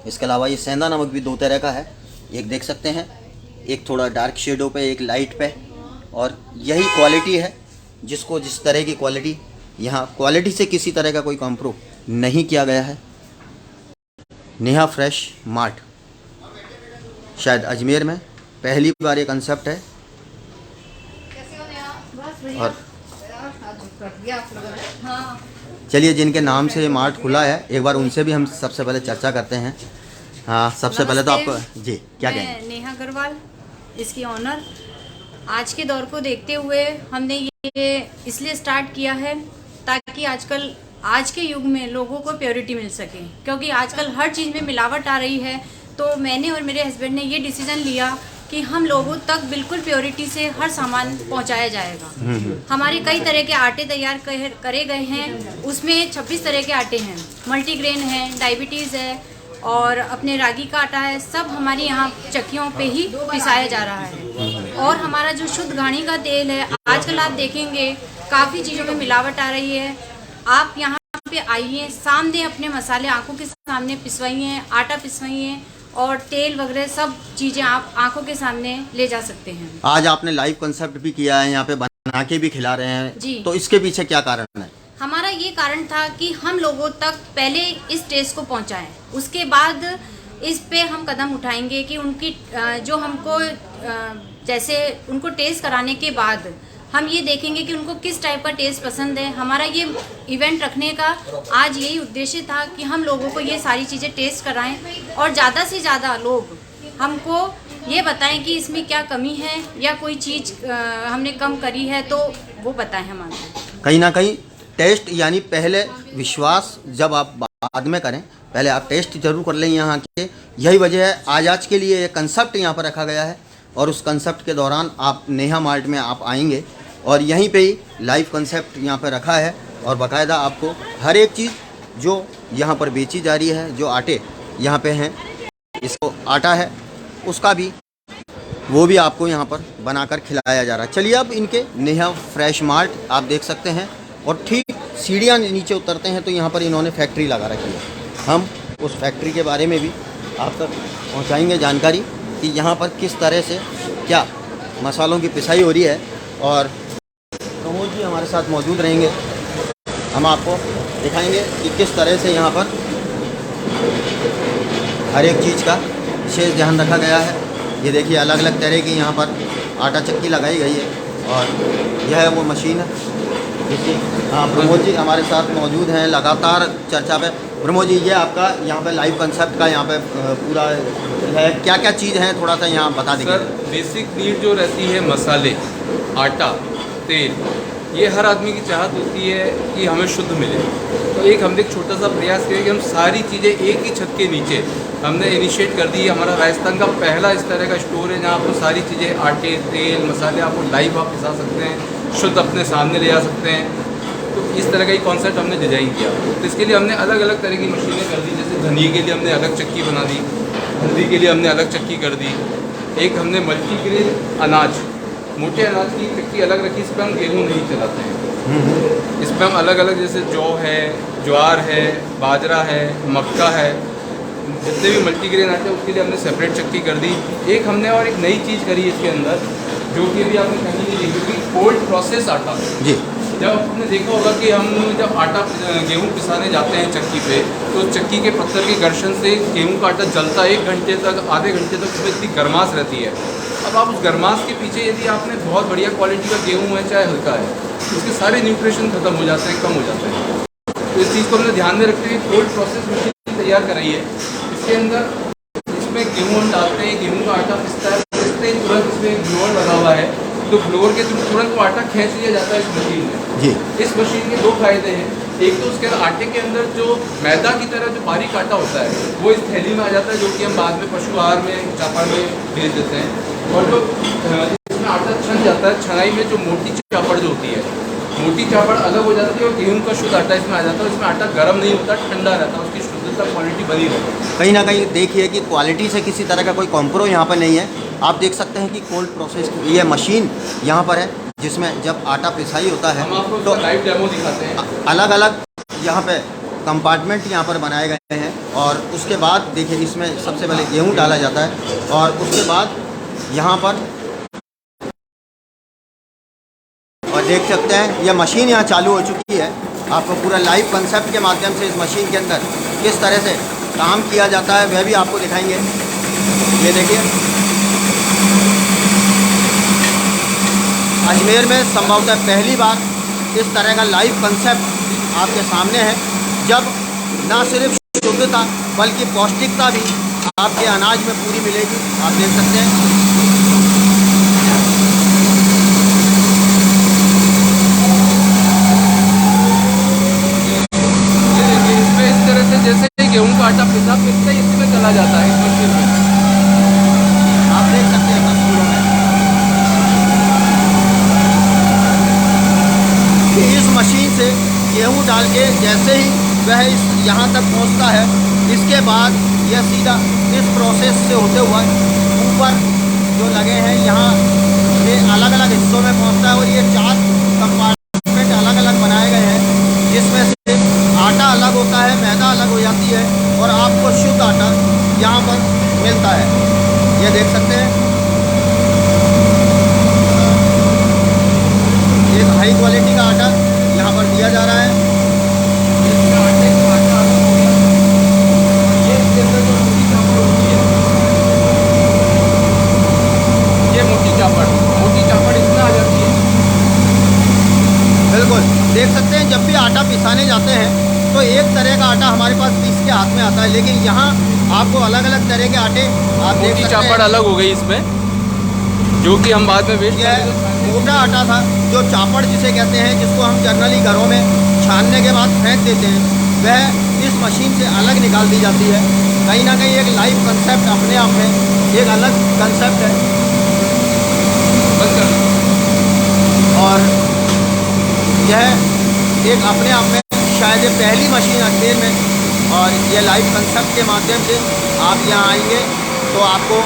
इसके अलावा ये सेंधा नमक भी 2 तरह का है। एक देख सकते हैं, एक थोड़ा डार्क शेडो पे, एक लाइट पे, और यही क्वालिटी है जिसको जिस तरह की क्वालिटी, यहाँ क्वालिटी से किसी तरह का कोई कॉम्प्रोमाइज़ नहीं किया गया है। नेहा फ्रेश मार्ट शायद अजमेर में पहली बार ये कंसेप्ट है। और चलिए, जिनके नाम से ये मार्ट खुला है, एक बार उनसे भी हम सबसे पहले चर्चा करते हैं। हाँ, सबसे पहले तो आप जी क्या कहेंगे? नेहा अग्रवाल, इसकी ऑनर। आज के दौर को देखते हुए हमने ये इसलिए स्टार्ट किया है ताकि आजकल आज के युग में लोगों को प्योरिटी मिल सके, क्योंकि आजकल हर चीज़ में मिलावट आ रही है। तो मैंने और मेरे हस्बैंड ने ये डिसीजन लिया कि हम लोगों तक बिल्कुल प्योरिटी से हर सामान पहुंचाया जाएगा। हमारे कई तरह के आटे तैयार करे गए हैं, उसमें 26 तरह के आटे हैं, मल्टीग्रेन है, डायबिटीज़ है, और अपने रागी का आटा है। सब हमारी यहाँ चक्कियों पे ही पिसाया जा रहा है। और हमारा जो शुद्ध घानी का तेल है, आजकल आप देखेंगे काफ़ी चीज़ों में मिलावट आ रही है। आप यहाँ पे आइए, सामने अपने मसाले आंखों के सामने पिसवाइए, आटा पिसवाइए और तेल वगैरह सब चीज़ें आप आंखों के सामने ले जा सकते हैं। आज आपने लाइव कंसेप्ट भी किया है, यहाँ पे बना के भी खिला रहे हैं जी। तो इसके पीछे क्या कारण है? हमारा ये कारण था कि हम लोगों तक पहले इस टेस्ट को पहुंचाएं, उसके बाद इस पे हम कदम उठाएंगे कि उनकी जो हमको जैसे उनको टेस्ट कराने के बाद हम ये देखेंगे कि उनको किस टाइप का टेस्ट पसंद है। हमारा ये इवेंट रखने का आज यही उद्देश्य था कि हम लोगों को ये सारी चीज़ें टेस्ट कराएं और ज़्यादा से ज़्यादा लोग हमको ये बताएं कि इसमें क्या कमी है या कोई चीज़ हमने कम करी है तो वो बताएं हमारे। कहीं ना कहीं टेस्ट यानी पहले विश्वास जब आप बाद में करें, पहले आप टेस्ट जरूर कर लें यहाँ के। यही वजह है आज के लिए ये कंसेप्ट यहाँ पर रखा गया है और उस कंसेप्ट के दौरान आप नेहा मार्ट में आप आएंगे और यहीं पे ही लाइव कंसेप्ट यहाँ पर रखा है और बाकायदा आपको हर एक चीज़ जो यहाँ पर बेची जा रही है, जो आटे यहाँ पे हैं, इसको आटा है उसका भी वो भी आपको यहाँ पर बनाकर खिलाया जा रहा है। चलिए अब इनके नेहा फ्रेश मार्ट आप देख सकते हैं और ठीक सीढ़ियाँ नीचे उतरते हैं तो यहाँ पर इन्होंने फैक्ट्री लगा रखी है। हम उस फैक्ट्री के बारे में भी आप तक पहुँचाएंगे जानकारी कि यहाँ पर किस तरह से क्या मसालों की पिसाई हो रही है और प्रमोद जी हमारे साथ मौजूद रहेंगे। हम आपको दिखाएंगे कि किस तरह से यहाँ पर हर एक चीज़ का विशेष ध्यान रखा गया है। ये देखिए अलग अलग तरह की यहाँ पर आटा चक्की लगाई गई है और यह है वो मशीन है जिसकी प्रमोद जी हमारे साथ मौजूद हैं लगातार चर्चा पे। प्रमोद जी ये आपका यहाँ पे लाइव कंसेप्ट का यहाँ पे पूरा है, क्या क्या चीज़ है थोड़ा सा यहाँ बता दीजिए। सर बेसिक नीड जो रहती है मसाले, आटा, तेल, ये हर आदमी की चाहत होती है कि हमें शुद्ध मिले। तो एक हमने एक छोटा सा प्रयास किया कि हम सारी चीज़ें एक ही छत के नीचे हमने इनिशिएट कर दी। हमारा राजस्थान का पहला इस तरह का स्टोर है जहाँ आपको सारी चीज़ें आटे, तेल, मसाले आपको लाइव आप पिसा सकते हैं, शुद्ध अपने सामने ले जा सकते हैं। तो इस तरह का ही कॉन्सेप्ट हमने डिज़ाइन किया। तो इसके लिए हमने अलग अलग तरह की मशीनें कर दी, जैसे धनिए के लिए हमने अलग चक्की बना दी, हल्दी के लिए हमने अलग चक्की कर दी। एक हमने मल्टीग्रेन अनाज, मोटे अनाज की चक्की अलग रखी, इस पर हम गेहूँ नहीं चलाते हैं। इस पर हम अलग अलग जैसे जौ है, ज्वार है, बाजरा है, मक्का है, जितने भी मल्टीग्रेन आते हैं उसके लिए हमने सेपरेट चक्की कर दी। एक हमने और एक नई चीज़ करी इसके अंदर जो कि भी आपने कहीं नहीं देखी कि कोल्ड प्रोसेस आटा जी। जब आपने देखा होगा कि हम जब आटा गेहूं पिसाने जाते हैं चक्की पे तो चक्की के पत्थर के घर्षण से गेहूं का आटा जलता 1 घंटे तक, आधे घंटे तक उसमें इतनी गर्माश रहती है। अब आप उस गर्माश के पीछे यदि आपने बहुत बढ़िया क्वालिटी का गेहूँ है चाहे हल्का है, उसके सारे न्यूट्रिशन खत्म हो जाते हैं, कम हो जाते हैं। तो इस चीज़ को हमने ध्यान में रखते हुए कोल्ड प्रोसेस मशीन तैयार कराई है। इसके अंदर इसमें गेहूँ हम डालते हैं, गेहूँ का आटा पिसता है, पिसते ही तुरंत इसमें एक ब्लोअर लगा हुआ है, तो ब्लोअर के थ्रू तुरंत वो आटा खींच लिया जाता है इस मशीन में जी। इस मशीन के 2 फायदे हैं। एक तो उसके अंदर आटे के अंदर जो मैदा की तरह जो बारीक आटा होता है वो इस थैली में आ जाता है, जो कि हम बाद में पशु आहार में, चापड़ में भेज देते हैं। और जो इसमें आटा छन जाता है, छनाई में जो मोटी चापड़ जो होती है, मोटी चापड़ अलग हो जाती है और गेहूँ का शुद्ध आटा इसमें आ जाता है। इसमें आटा गर्म नहीं होता, ठंडा रहता है, उसकी शुद्धता क्वालिटी बनी रहती है। कहीं ना कहीं देखिए कि क्वालिटी से किसी तरह का कोई कॉम्प्रो यहाँ पर नहीं है। आप देख सकते हैं कि कोल्ड प्रोसेस ये मशीन यहाँ पर है जिसमें जब आटा पिसाई होता है हम आपको तो लाइव डेमो दिखाते हैं। अलग अलग यहाँ पे कंपार्टमेंट यहाँ पर बनाए गए हैं और उसके बाद देखिए इसमें सबसे पहले गेहूँ डाला जाता है और उसके बाद यहाँ पर और देख सकते हैं यह मशीन यहाँ चालू हो चुकी है। आपको पूरा लाइव कंसेप्ट के माध्यम से इस मशीन के अंदर किस तरह से काम किया जाता है वह भी आपको दिखाएंगे। ये देखिए अजमेर में संभवतः पहली बार इस तरह का लाइव कंसेप्ट आपके सामने है, जब न सिर्फ शुद्धता बल्कि पौष्टिकता भी आपके अनाज में पूरी मिलेगी। आप देख सकते हैं जैसे गेहूं का आटा पिसा पिसते इसी में चला जाता है इस मशीन में। आप देख सकते हैं तस्वीरों में कि इस मशीन से गेहूं डाल के जैसे ही वह यहाँ तक पहुँचता है, इसके बाद यह सीधा इस प्रोसेस से होते हुए ऊपर जो लगे हैं यहाँ ये अलग अलग हिस्सों में पहुंचता है और ये 4 कंपार्टमेंट अलग अलग बनाए गए हैं, जिसमें से आटा अलग होता है, मैदा अलग हो जाती है और आपको शुद्ध आटा यहाँ पर मिलता है। ये देख सकते हैं, एक हाई क्वालिटी का आटा यहाँ पर दिया जा रहा है। इसमें आटे का आटा अलग हो गया। ये इसके अंदर जो मोटी चापड़ होती है, ये मोटी चापड़ इसमें आ जाती है। बिल्कुल देख सकते हैं, जब भी आटा पिसाने जाते हैं तो एक तरह का आटा हमारे पास पीस के हाथ में आता है, लेकिन यहाँ आपको अलग अलग तरह के आटे आप देख सकते हैं। चापड़ अलग हो गई इसमें, जो कि हम बाद में वेस्ट करेंगे। मोटा आटा था जो चापड़ जिसे कहते हैं, जिसको हम जनरली घरों में छानने के बाद फेंक देते हैं, वह इस मशीन से अलग निकाल दी जाती है। कहीं ना कहीं एक लाइव कंसेप्ट अपने आप में एक अलग कंसेप्ट है। और यह एक अपने आप में शायद ये पहली मशीन अजमेर में, और ये लाइव कंसेप्ट के माध्यम से आप यहाँ आएंगे तो आपको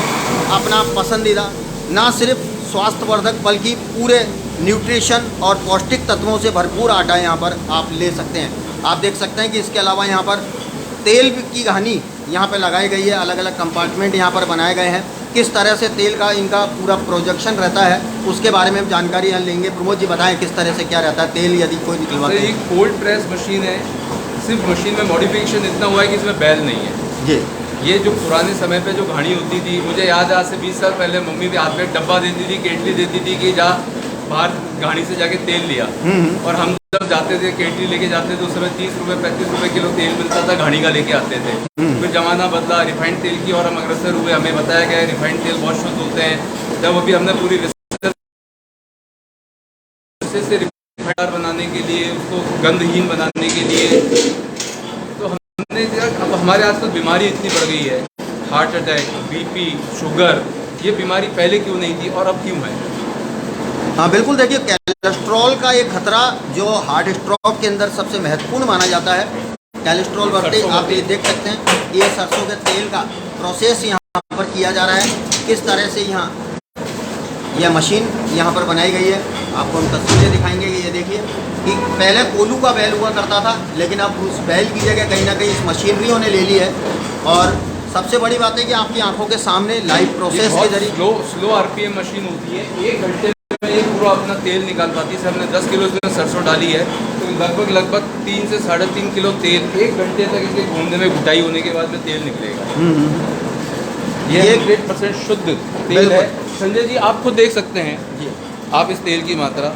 अपना पसंदीदा ना सिर्फ स्वास्थ्यवर्धक बल्कि पूरे न्यूट्रिशन और पौष्टिक तत्वों से भरपूर आटा यहाँ पर आप ले सकते हैं। आप देख सकते हैं कि इसके अलावा यहाँ पर तेल की घानी यहाँ पर लगाई गई है, अलग अलग कंपार्टमेंट यहाँ पर बनाए गए हैं। किस तरह से तेल का इनका पूरा प्रोजेक्शन रहता है उसके बारे में हम जानकारी यहाँ लेंगे। प्रमोद जी बताएं किस तरह से क्या रहता है तेल यदि कोई निकलवाते हैं। एक कोल्ड प्रेस मशीन है, सिर्फ मशीन में मॉडिफिकेशन इतना हुआ है कि इसमें बैल नहीं है। जी, ये जो पुराने समय पे जो घानी होती थी, मुझे याद है आज से 20 साल पहले मम्मी भी हाथ में डब्बा देती थी, केटली देती थी कि जा बाहर घानी से जाके तेल लिया। और हम जब जाते थे केटली लेके जाते थे, उस समय 30 रुपये 35 रुपये किलो तेल मिलता था, घानी का लेके आते थे। फिर जमाना बदला रिफाइंड तेल की और हम अग्रसर हुए, हमें बताया गया रिफाइंड तेल बहुत शुद्ध होते हैं। जब अभी हमने पूरी से रिफाइंड बनाने के लिए, उसको गंधहीन बनाने के लिए, तो हमने अब हमारे आजकल बीमारी इतनी बढ़ गई है, हार्ट अटैक, बीपी, शुगर, ये बीमारी पहले क्यों नहीं थी और अब क्यों है? हाँ बिल्कुल, देखिए कोलेस्ट्रॉल का एक खतरा जो हार्ट स्ट्रोक के अंदर सबसे महत्वपूर्ण माना जाता है, कोलेस्ट्रॉल बढ़ते आप ये देख सकते हैं। ये सरसों के तेल का प्रोसेस यहाँ पर किया जा रहा है, किस तरह से यहाँ यह मशीन यहाँ पर बनाई गई है। आपको हम तस्वीरें दिखाएंगे कि ये देखिए कि पहले कोलू का बैल हुआ करता था, लेकिन अब उस बैल की जगह कहीं ना कहीं इस मशीनरियों ने ले ली है। और सबसे बड़ी बात है कि आपकी आंखों के सामने लाइव प्रोसेस के जरिए स्लो आरपीएम मशीन होती है। 1 घंटे में ये पूरा अपना तेल निकाल पाती है। हमने 10 किलो इसमें सरसों डाली है तो लगभग 3 से 3.5 किलो तेल 1 घंटे तक इसके घूमने में घुटाई होने के बाद में तेल निकलेगा। ये 100% शुद्ध तेल है। संजय जी आप खुद देख सकते हैं, आप इस तेल की मात्रा,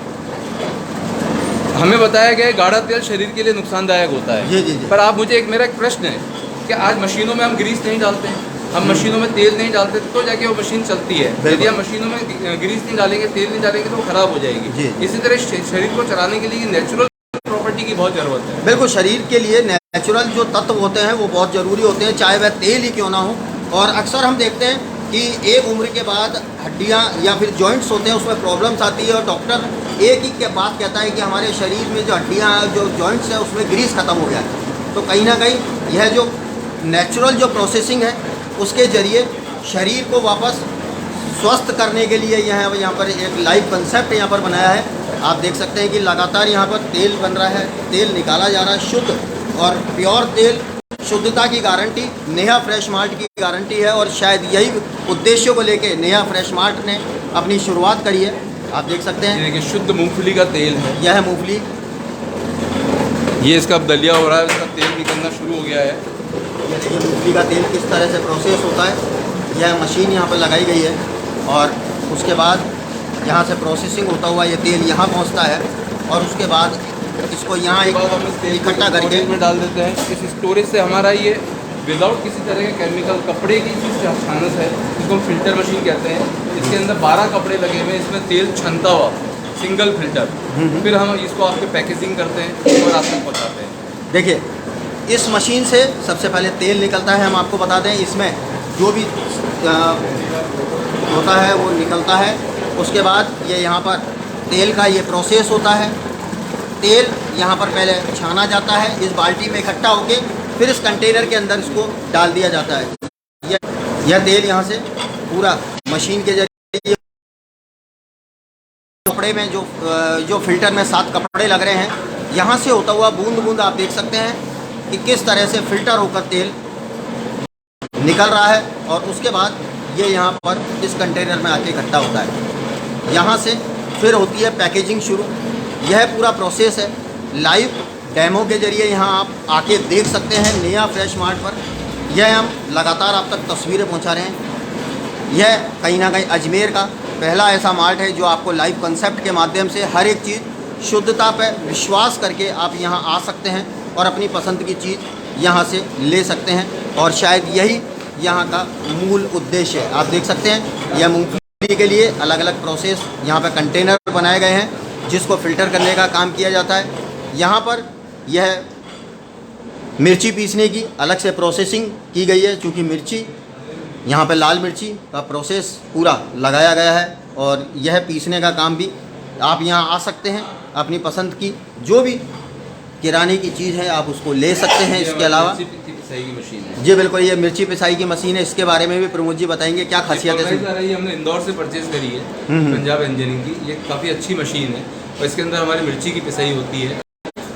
हमें बताया गया है गाढ़ा तेल शरीर के लिए नुकसानदायक होता है। जी। पर आप मुझे मेरा एक प्रश्न है कि आज मशीनों में हम ग्रीस नहीं डालते हैं, हम मशीनों में तेल नहीं डालते तो जाके वो मशीन चलती है। यदि हम मशीनों में ग्रीस नहीं डालेंगे, तेल नहीं डालेंगे तो वो खराब हो जाएगी। इसी तरह शरीर को चलाने के लिए नेचुरल प्रॉपर्टी की बहुत ज़रूरत है। बिल्कुल, शरीर के लिए नेचुरल जो तत्व होते हैं वो बहुत ज़रूरी होते हैं, चाहे वह तेल ही क्यों ना हो। और अक्सर हम देखते हैं कि एक उम्र के बाद हड्डियां या फिर जॉइंट्स होते हैं उसमें प्रॉब्लम्स आती है और डॉक्टर एक ही बात कहता है कि हमारे शरीर में जो हड्डियां जो जॉइंट्स हैं उसमें ग्रीस खत्म हो गया है। तो कहीं ना कहीं यह जो नेचुरल जो प्रोसेसिंग है उसके ज़रिए शरीर को वापस स्वस्थ करने के लिए यहाँ पर एक लाइव कंसेप्ट यहाँ पर बनाया है। आप देख सकते हैं कि लगातार यहाँ पर तेल बन रहा है, तेल निकाला जा रहा है, शुद्ध और प्योर तेल, शुद्धता की गारंटी, नेहा फ्रेश मार्ट की गारंटी है। और शायद यही उद्देश्यों को लेके नेहा फ्रेश मार्ट ने अपनी शुरुआत करी है। आप देख सकते हैं देखिए शुद्ध मूंगफली का तेल है, यह है मूंगफली, ये इसका अब दलिया हो रहा है, इसका तेल निकलना शुरू हो गया है। ये देखिए मूंगफली का तेल किस तरह से प्रोसेस होता है। यह मशीन यहाँ पर लगाई गई है और उसके बाद यहाँ से प्रोसेसिंग होता हुआ ये तेल यहाँ पहुँचता है और उसके बाद इसको यहाँ इकट्ठा करके में डाल देते हैं। इस स्टोरेज से हमारा ये विदाउट किसी तरह के केमिकल, कपड़े की छानस है, इसको हम फिल्टर मशीन कहते हैं। इसके अंदर 12 कपड़े लगे हुए हैं, इसमें तेल छनता हुआ सिंगल फिल्टर, फिर हम इसको आपके पैकेजिंग करते हैं और आप तक पहुँचाते हैं। देखिए इस मशीन से सबसे पहले तेल निकलता है। हम आपको बता दें इसमें जो भी होता है वो निकलता है। उसके बाद ये यहाँ पर तेल का ये प्रोसेस होता है। तेल यहाँ पर पहले छाना जाता है, इस बाल्टी में इकट्ठा होके फिर इस कंटेनर के अंदर इसको डाल दिया जाता है। यह तेल यहाँ से पूरा मशीन के जरिए कपड़े में जो फिल्टर में 7 कपड़े लग रहे हैं, यहाँ से होता हुआ बूंद बूंद आप देख सकते हैं कि किस तरह से फिल्टर होकर तेल निकल रहा है और उसके बाद ये यहाँ पर इस कंटेनर में आके इकट्ठा होता है। यहाँ से फिर होती है पैकेजिंग शुरू। यह पूरा प्रोसेस है, लाइव डेमो के जरिए यहाँ आप आके देख सकते हैं नेहा फ्रेश मार्ट पर। यह हम लगातार आप तक तस्वीरें पहुँचा रहे हैं। यह कहीं ना कहीं अजमेर का पहला ऐसा मार्ट है जो आपको लाइव कंसेप्ट के माध्यम से हर एक चीज़ शुद्धता पर विश्वास करके आप यहाँ आ सकते हैं और अपनी पसंद की चीज़ यहाँ से ले सकते हैं। और शायद यही यहाँ का मूल उद्देश्य है। आप देख सकते हैं यह मूंगफली के लिए अलग अलग प्रोसेस यहाँ पर कंटेनर बनाए गए हैं जिसको फ़िल्टर करने का काम किया जाता है। यहाँ पर यह मिर्ची पीसने की अलग से प्रोसेसिंग की गई है, क्योंकि मिर्ची यहाँ पे लाल मिर्ची का प्रोसेस पूरा लगाया गया है और यह पीसने का काम भी आप यहाँ आ सकते हैं। अपनी पसंद की जो भी किराने की चीज़ है आप उसको ले सकते हैं। इसके अलावा पिसाई की मशीन है जी बिल्कुल, ये मिर्ची पिसाई की मशीन है। इसके बारे में भी प्रमोद जी बताएंगे क्या खासियत है। ये हमने इंदौर से परचेज करी है, पंजाब इंजीनियरिंग की। ये काफ़ी अच्छी मशीन है और इसके अंदर हमारी मिर्ची की पिसाई होती है।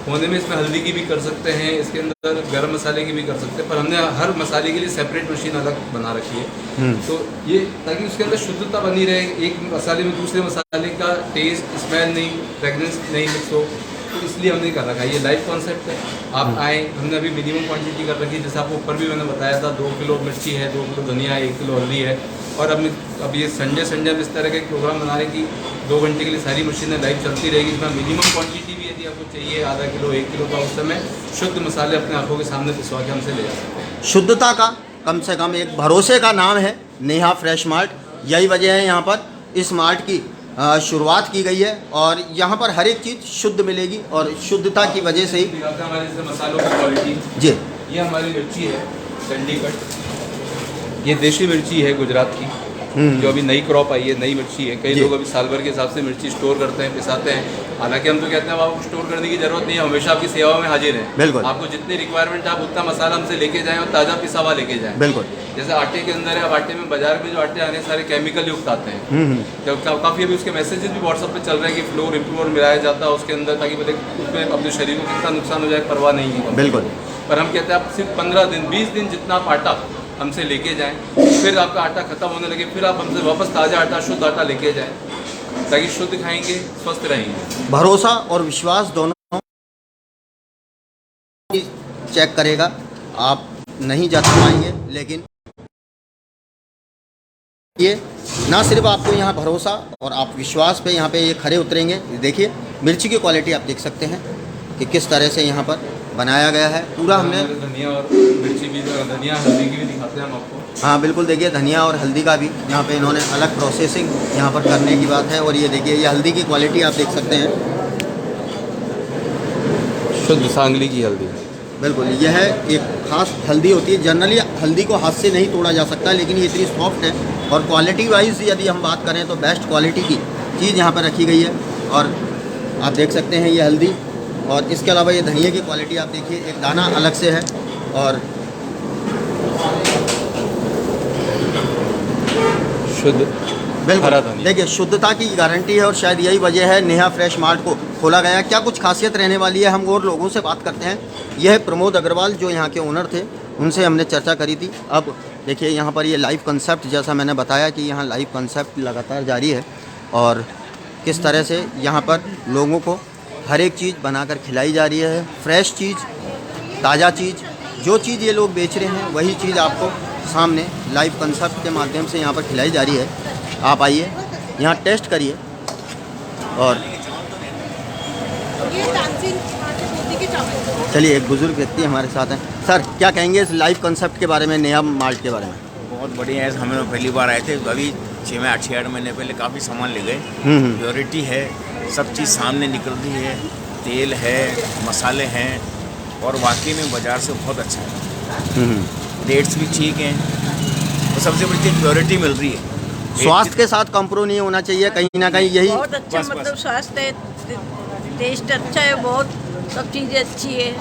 होने में इसमें हल्दी की भी कर सकते हैं, इसके अंदर गरम मसाले की भी कर सकते हैं, पर हमने हर मसाले के लिए सेपरेट मशीन अलग बना रखी है। तो ये ताकि उसके अंदर शुद्धता बनी रहे, एक मसाले में दूसरे मसाले का टेस्ट, स्मेल नहीं, फ्रेगनेंस नहीं मिक्स हो, तो इसलिए हमने कर रखा है। ये लाइव कॉन्सेप्ट है। आप आएँ, हमने अभी मिनिमम क्वांटिटी कर रखी है। जैसे आपको ऊपर भी मैंने बताया था 2 किलो मिर्ची है, 2 किलो धनिया है, 1 किलो हल्दी है। और अब ये संडे हम इस तरह का एक प्रोग्राम बना रहे हैं कि 2 घंटे के लिए सारी मशीनें लाइव चलती रहेगी। इसमें मिनिमम क्वांटिटी भी यदि आपको चाहिए आधा किलो, 1 किलो का, उस समय शुद्ध मसाले अपने आंखों के सामने पिसवा के हमसे ले जा सकते हैं। शुद्धता का कम से कम एक भरोसे का नाम है नेहा फ्रेश मार्ट। यही वजह है यहाँ पर इस मार्ट की शुरुआत की गई है और यहाँ पर हर एक चीज़ शुद्ध मिलेगी और शुद्धता की वजह से ही हमारे जैसे मसालों की क्वालिटी जी। ये हमारी मिर्ची है चंडीगढ़, ये देशी मिर्ची है गुजरात की, जो अभी नई क्रॉप आई है, नई मिर्ची है। कई लोग अभी साल भर के हिसाब से मिर्ची स्टोर करते हैं, पिसाते हैं। हालांकि हम तो कहते हैं आपको स्टोर करने की जरूरत नहीं है, हमेशा आपकी सेवा में हाजिर है। बिल्कुल, आपको जितनी रिक्वायरमेंट है आप उतना मसाला हमसे लेके जाएं और ताज़ा पिसा हुआ लेके जाएं। बिल्कुल, जैसे आटे के अंदर है, अब आटे में बाजार में जो आटे आने सारे केमिकल युक्त आते हैं। काफ़ी अभी उसके मैसेजेस भी व्हाट्सअप पे चल रहे हैं कि फ्लोर इम्प्रूवर मिलाया जाता है उसके अंदर, ताकि बोले उसमें अपने शरीर को कितना नुकसान हो जाए परवाह नहीं है। बिल्कुल, पर हम कहते हैं आप सिर्फ 15 दिन 20 दिन जितना आप आटा हमसे लेके जाएं, फिर आपका आटा खत्म होने लगे, फिर आप हमसे वापस ताज़ा आटा, शुद्ध आटा लेके जाएं, ताकि शुद्ध खाएंगे, स्वस्थ रहेंगे। भरोसा और विश्वास दोनों चेक करेगा, आप नहीं जा पाएंगे। लेकिन ये ना सिर्फ आपको यहाँ भरोसा और आप विश्वास पे यहाँ पे ये खड़े उतरेंगे। देखिए मिर्ची की क्वालिटी आप देख सकते हैं कि किस तरह से यहाँ पर बनाया गया है पूरा। हमने धनिया और मिर्ची भी, धनिया हल्दी की भी दिखाते हैं हम आपको। हाँ बिल्कुल, देखिए धनिया और हल्दी का भी यहाँ पे इन्होंने अलग प्रोसेसिंग यहाँ पर करने की बात है। और ये देखिए ये हल्दी की क्वालिटी आप देख सकते हैं, शुद्ध सांगली की हल्दी। बिल्कुल, यह एक खास हल्दी होती है। जनरली हल्दी को हाथ से नहीं तोड़ा जा सकता, लेकिन ये इतनी सॉफ्ट है और क्वालिटी वाइज यदि हम बात करें तो बेस्ट क्वालिटी की चीज़ यहाँ पर रखी गई है। और आप देख सकते हैं ये हल्दी, और इसके अलावा ये धनिया की क्वालिटी आप देखिए, एक दाना अलग से है। और शुद्ध बिल्कुल देखिए शुद्धता की गारंटी है और शायद यही वजह है नेहा फ्रेश मार्ट को खोला गया। क्या कुछ खासियत रहने वाली है, हम और लोगों से बात करते हैं। यह है प्रमोद अग्रवाल जो यहाँ के ओनर थे, उनसे हमने चर्चा करी थी। अब देखिए यहाँ पर ये लाइव कंसेप्ट, जैसा मैंने बताया कि यहाँ लाइव कंसेप्ट लगातार जारी है और किस तरह से यहाँ पर लोगों को हर एक चीज़ बनाकर खिलाई जा रही है। फ्रेश चीज़, ताज़ा चीज़, जो चीज़ ये लोग बेच रहे हैं वही चीज़ आपको सामने लाइव कंसेप्ट के माध्यम से यहाँ पर खिलाई जा रही है। आप आइए यहाँ टेस्ट करिए। और चलिए एक बुजुर्ग व्यक्ति हमारे साथ हैं। सर क्या कहेंगे इस लाइव कंसेप्ट के बारे में, नेहा मार्ट के बारे में? बहुत बढ़िया है। हमें पहली बार आए थे, अभी 6-8 महीने पहले काफ़ी सामान ले गए। प्योरिटी है, सब चीज़ सामने निकल रही है, तेल है, मसाले हैं और वाकई में बाज़ार से बहुत अच्छा है। रेट्स भी ठीक हैं और सबसे बड़ी चीज़ प्योरिटी मिल रही है। स्वास्थ्य के साथ कंप्रो नहीं होना चाहिए कहीं ना कहीं, यही बहुत अच्छा मतलब स्वास्थ्य है, टेस्ट अच्छा है, बहुत सब चीज़ें अच्छी है।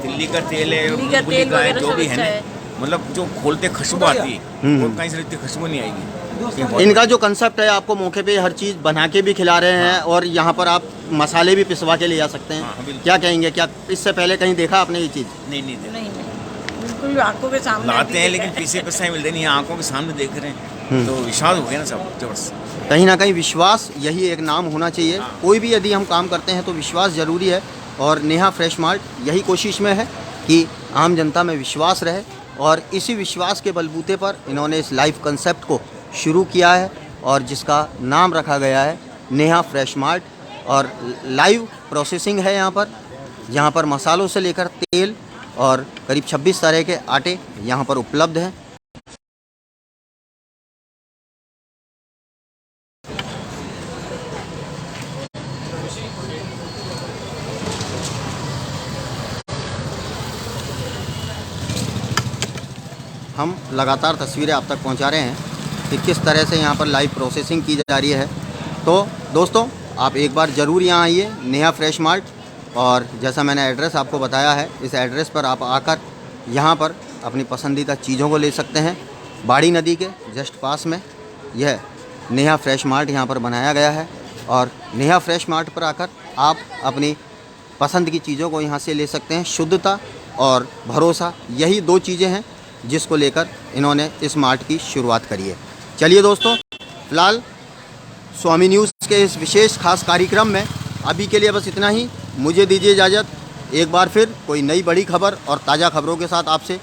दिल्ली का तेल है, दिल्ली का तेल वगैरह जो सब भी है अच्छा ना, है। मतलब जो खोलते खुशबू आती है वो कहीं से इतनी खुशबू नहीं आएगी। ये बहुत इनका जो कंसेप्ट है, आपको मौके पे हर चीज़ बना के भी खिला रहे हैं और यहाँ पर आप मसाले भी पिसवा के ले जा सकते हैं। हाँ, बिल्कुल। क्या कहेंगे, क्या इससे पहले कहीं देखा आपने ये चीज़? नहीं नहीं बिल्कुल आंखों के सामने लाते हैं लेकिन पीसे पिसाए मिलते नहीं, आंखों के सामने देख रहे हैं तो विश्वास हो गया ना सब जबरदस्त। कहीं ना कहीं विश्वास, यही एक नाम होना चाहिए। कोई भी यदि हम काम करते हैं तो विश्वास ज़रूरी है, और नेहा फ्रेश मार्ट यही कोशिश में है कि आम जनता में विश्वास रहे, और इसी विश्वास के बलबूते पर इन्होंने इस लाइव कंसेप्ट को शुरू किया है और जिसका नाम रखा गया है नेहा फ्रेश मार्ट। और लाइव प्रोसेसिंग है यहाँ पर मसालों से लेकर तेल और करीब 26 तरह के आटे यहाँ पर उपलब्ध हैं। हम लगातार तस्वीरें आप तक पहुंचा रहे हैं कि किस तरह से यहाँ पर लाइव प्रोसेसिंग की जा रही है। तो दोस्तों, आप एक बार ज़रूर यहाँ आइए नेहा फ्रेश मार्ट, और जैसा मैंने एड्रेस आपको बताया है, इस एड्रेस पर आप आकर यहाँ पर अपनी पसंदीदा चीज़ों को ले सकते हैं। बाड़ी नदी के जस्ट पास में यह नेहा फ्रेश मार्ट यहाँ पर बनाया गया है, और नेहा फ्रेश मार्ट पर आकर आप अपनी पसंद की चीज़ों को यहाँ से ले सकते हैं। शुद्धता और भरोसा, यही दो चीज़ें हैं जिसको लेकर इन्होंने इस मार्ट की शुरुआत करी है। चलिए दोस्तों, फ़िलहाल स्वामी न्यूज़ के इस विशेष खास कार्यक्रम में अभी के लिए बस इतना ही। मुझे दीजिए इजाज़त। एक बार फिर कोई नई बड़ी खबर और ताज़ा खबरों के साथ आपसे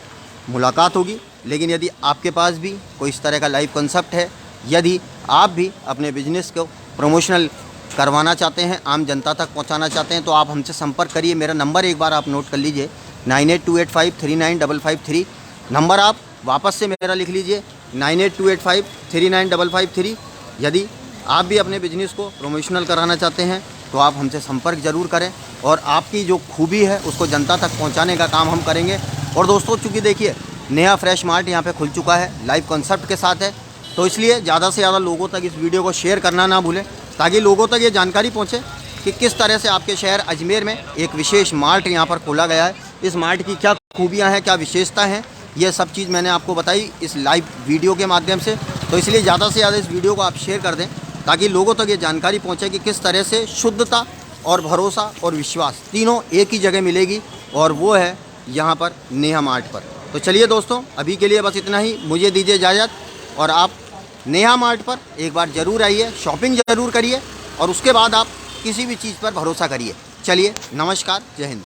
मुलाकात होगी। लेकिन यदि आपके पास भी कोई इस तरह का लाइव कंसेप्ट है, यदि आप भी अपने बिजनेस को प्रमोशनल करवाना चाहते हैं, आम जनता तक पहुंचाना चाहते हैं, तो आप हमसे संपर्क करिए। मेरा नंबर एक बार आप नोट कर लीजिए, 9828539553। नंबर आप वापस से मेरा लिख लीजिए, 9828539553। यदि आप भी अपने बिजनेस को प्रमोशनल कराना चाहते हैं तो आप हमसे संपर्क ज़रूर करें, और आपकी जो खूबी है उसको जनता तक पहुंचाने का काम हम करेंगे। और दोस्तों, चूँकि देखिए नेहा फ्रेश मार्ट यहाँ पे खुल चुका है, लाइव कॉन्सेप्ट के साथ है, तो इसलिए ज़्यादा से ज़्यादा लोगों तक इस वीडियो को शेयर करना ना भूलें, ताकि लोगों तक ये जानकारी पहुँचे कि किस तरह से आपके शहर अजमेर में एक विशेष मार्ट यहाँ पर खोला गया है। इस मार्ट की क्या खूबियाँ हैं, क्या विशेषता हैं, ये सब चीज़ मैंने आपको बताई इस लाइव वीडियो के माध्यम से। तो इसलिए ज़्यादा से ज़्यादा इस वीडियो को आप शेयर कर दें, ताकि लोगों तक ये जानकारी पहुंचे कि किस तरह से शुद्धता और भरोसा और विश्वास तीनों एक ही जगह मिलेगी, और वो है यहाँ पर नेहा मार्ट पर। तो चलिए दोस्तों, अभी के लिए बस इतना ही। मुझे दीजिए इजाज़त, और आप नेहा मार्ट पर एक बार ज़रूर आइए, शॉपिंग ज़रूर करिए, और उसके बाद आप किसी भी चीज़ पर भरोसा करिए। चलिए, नमस्कार, जय हिंद।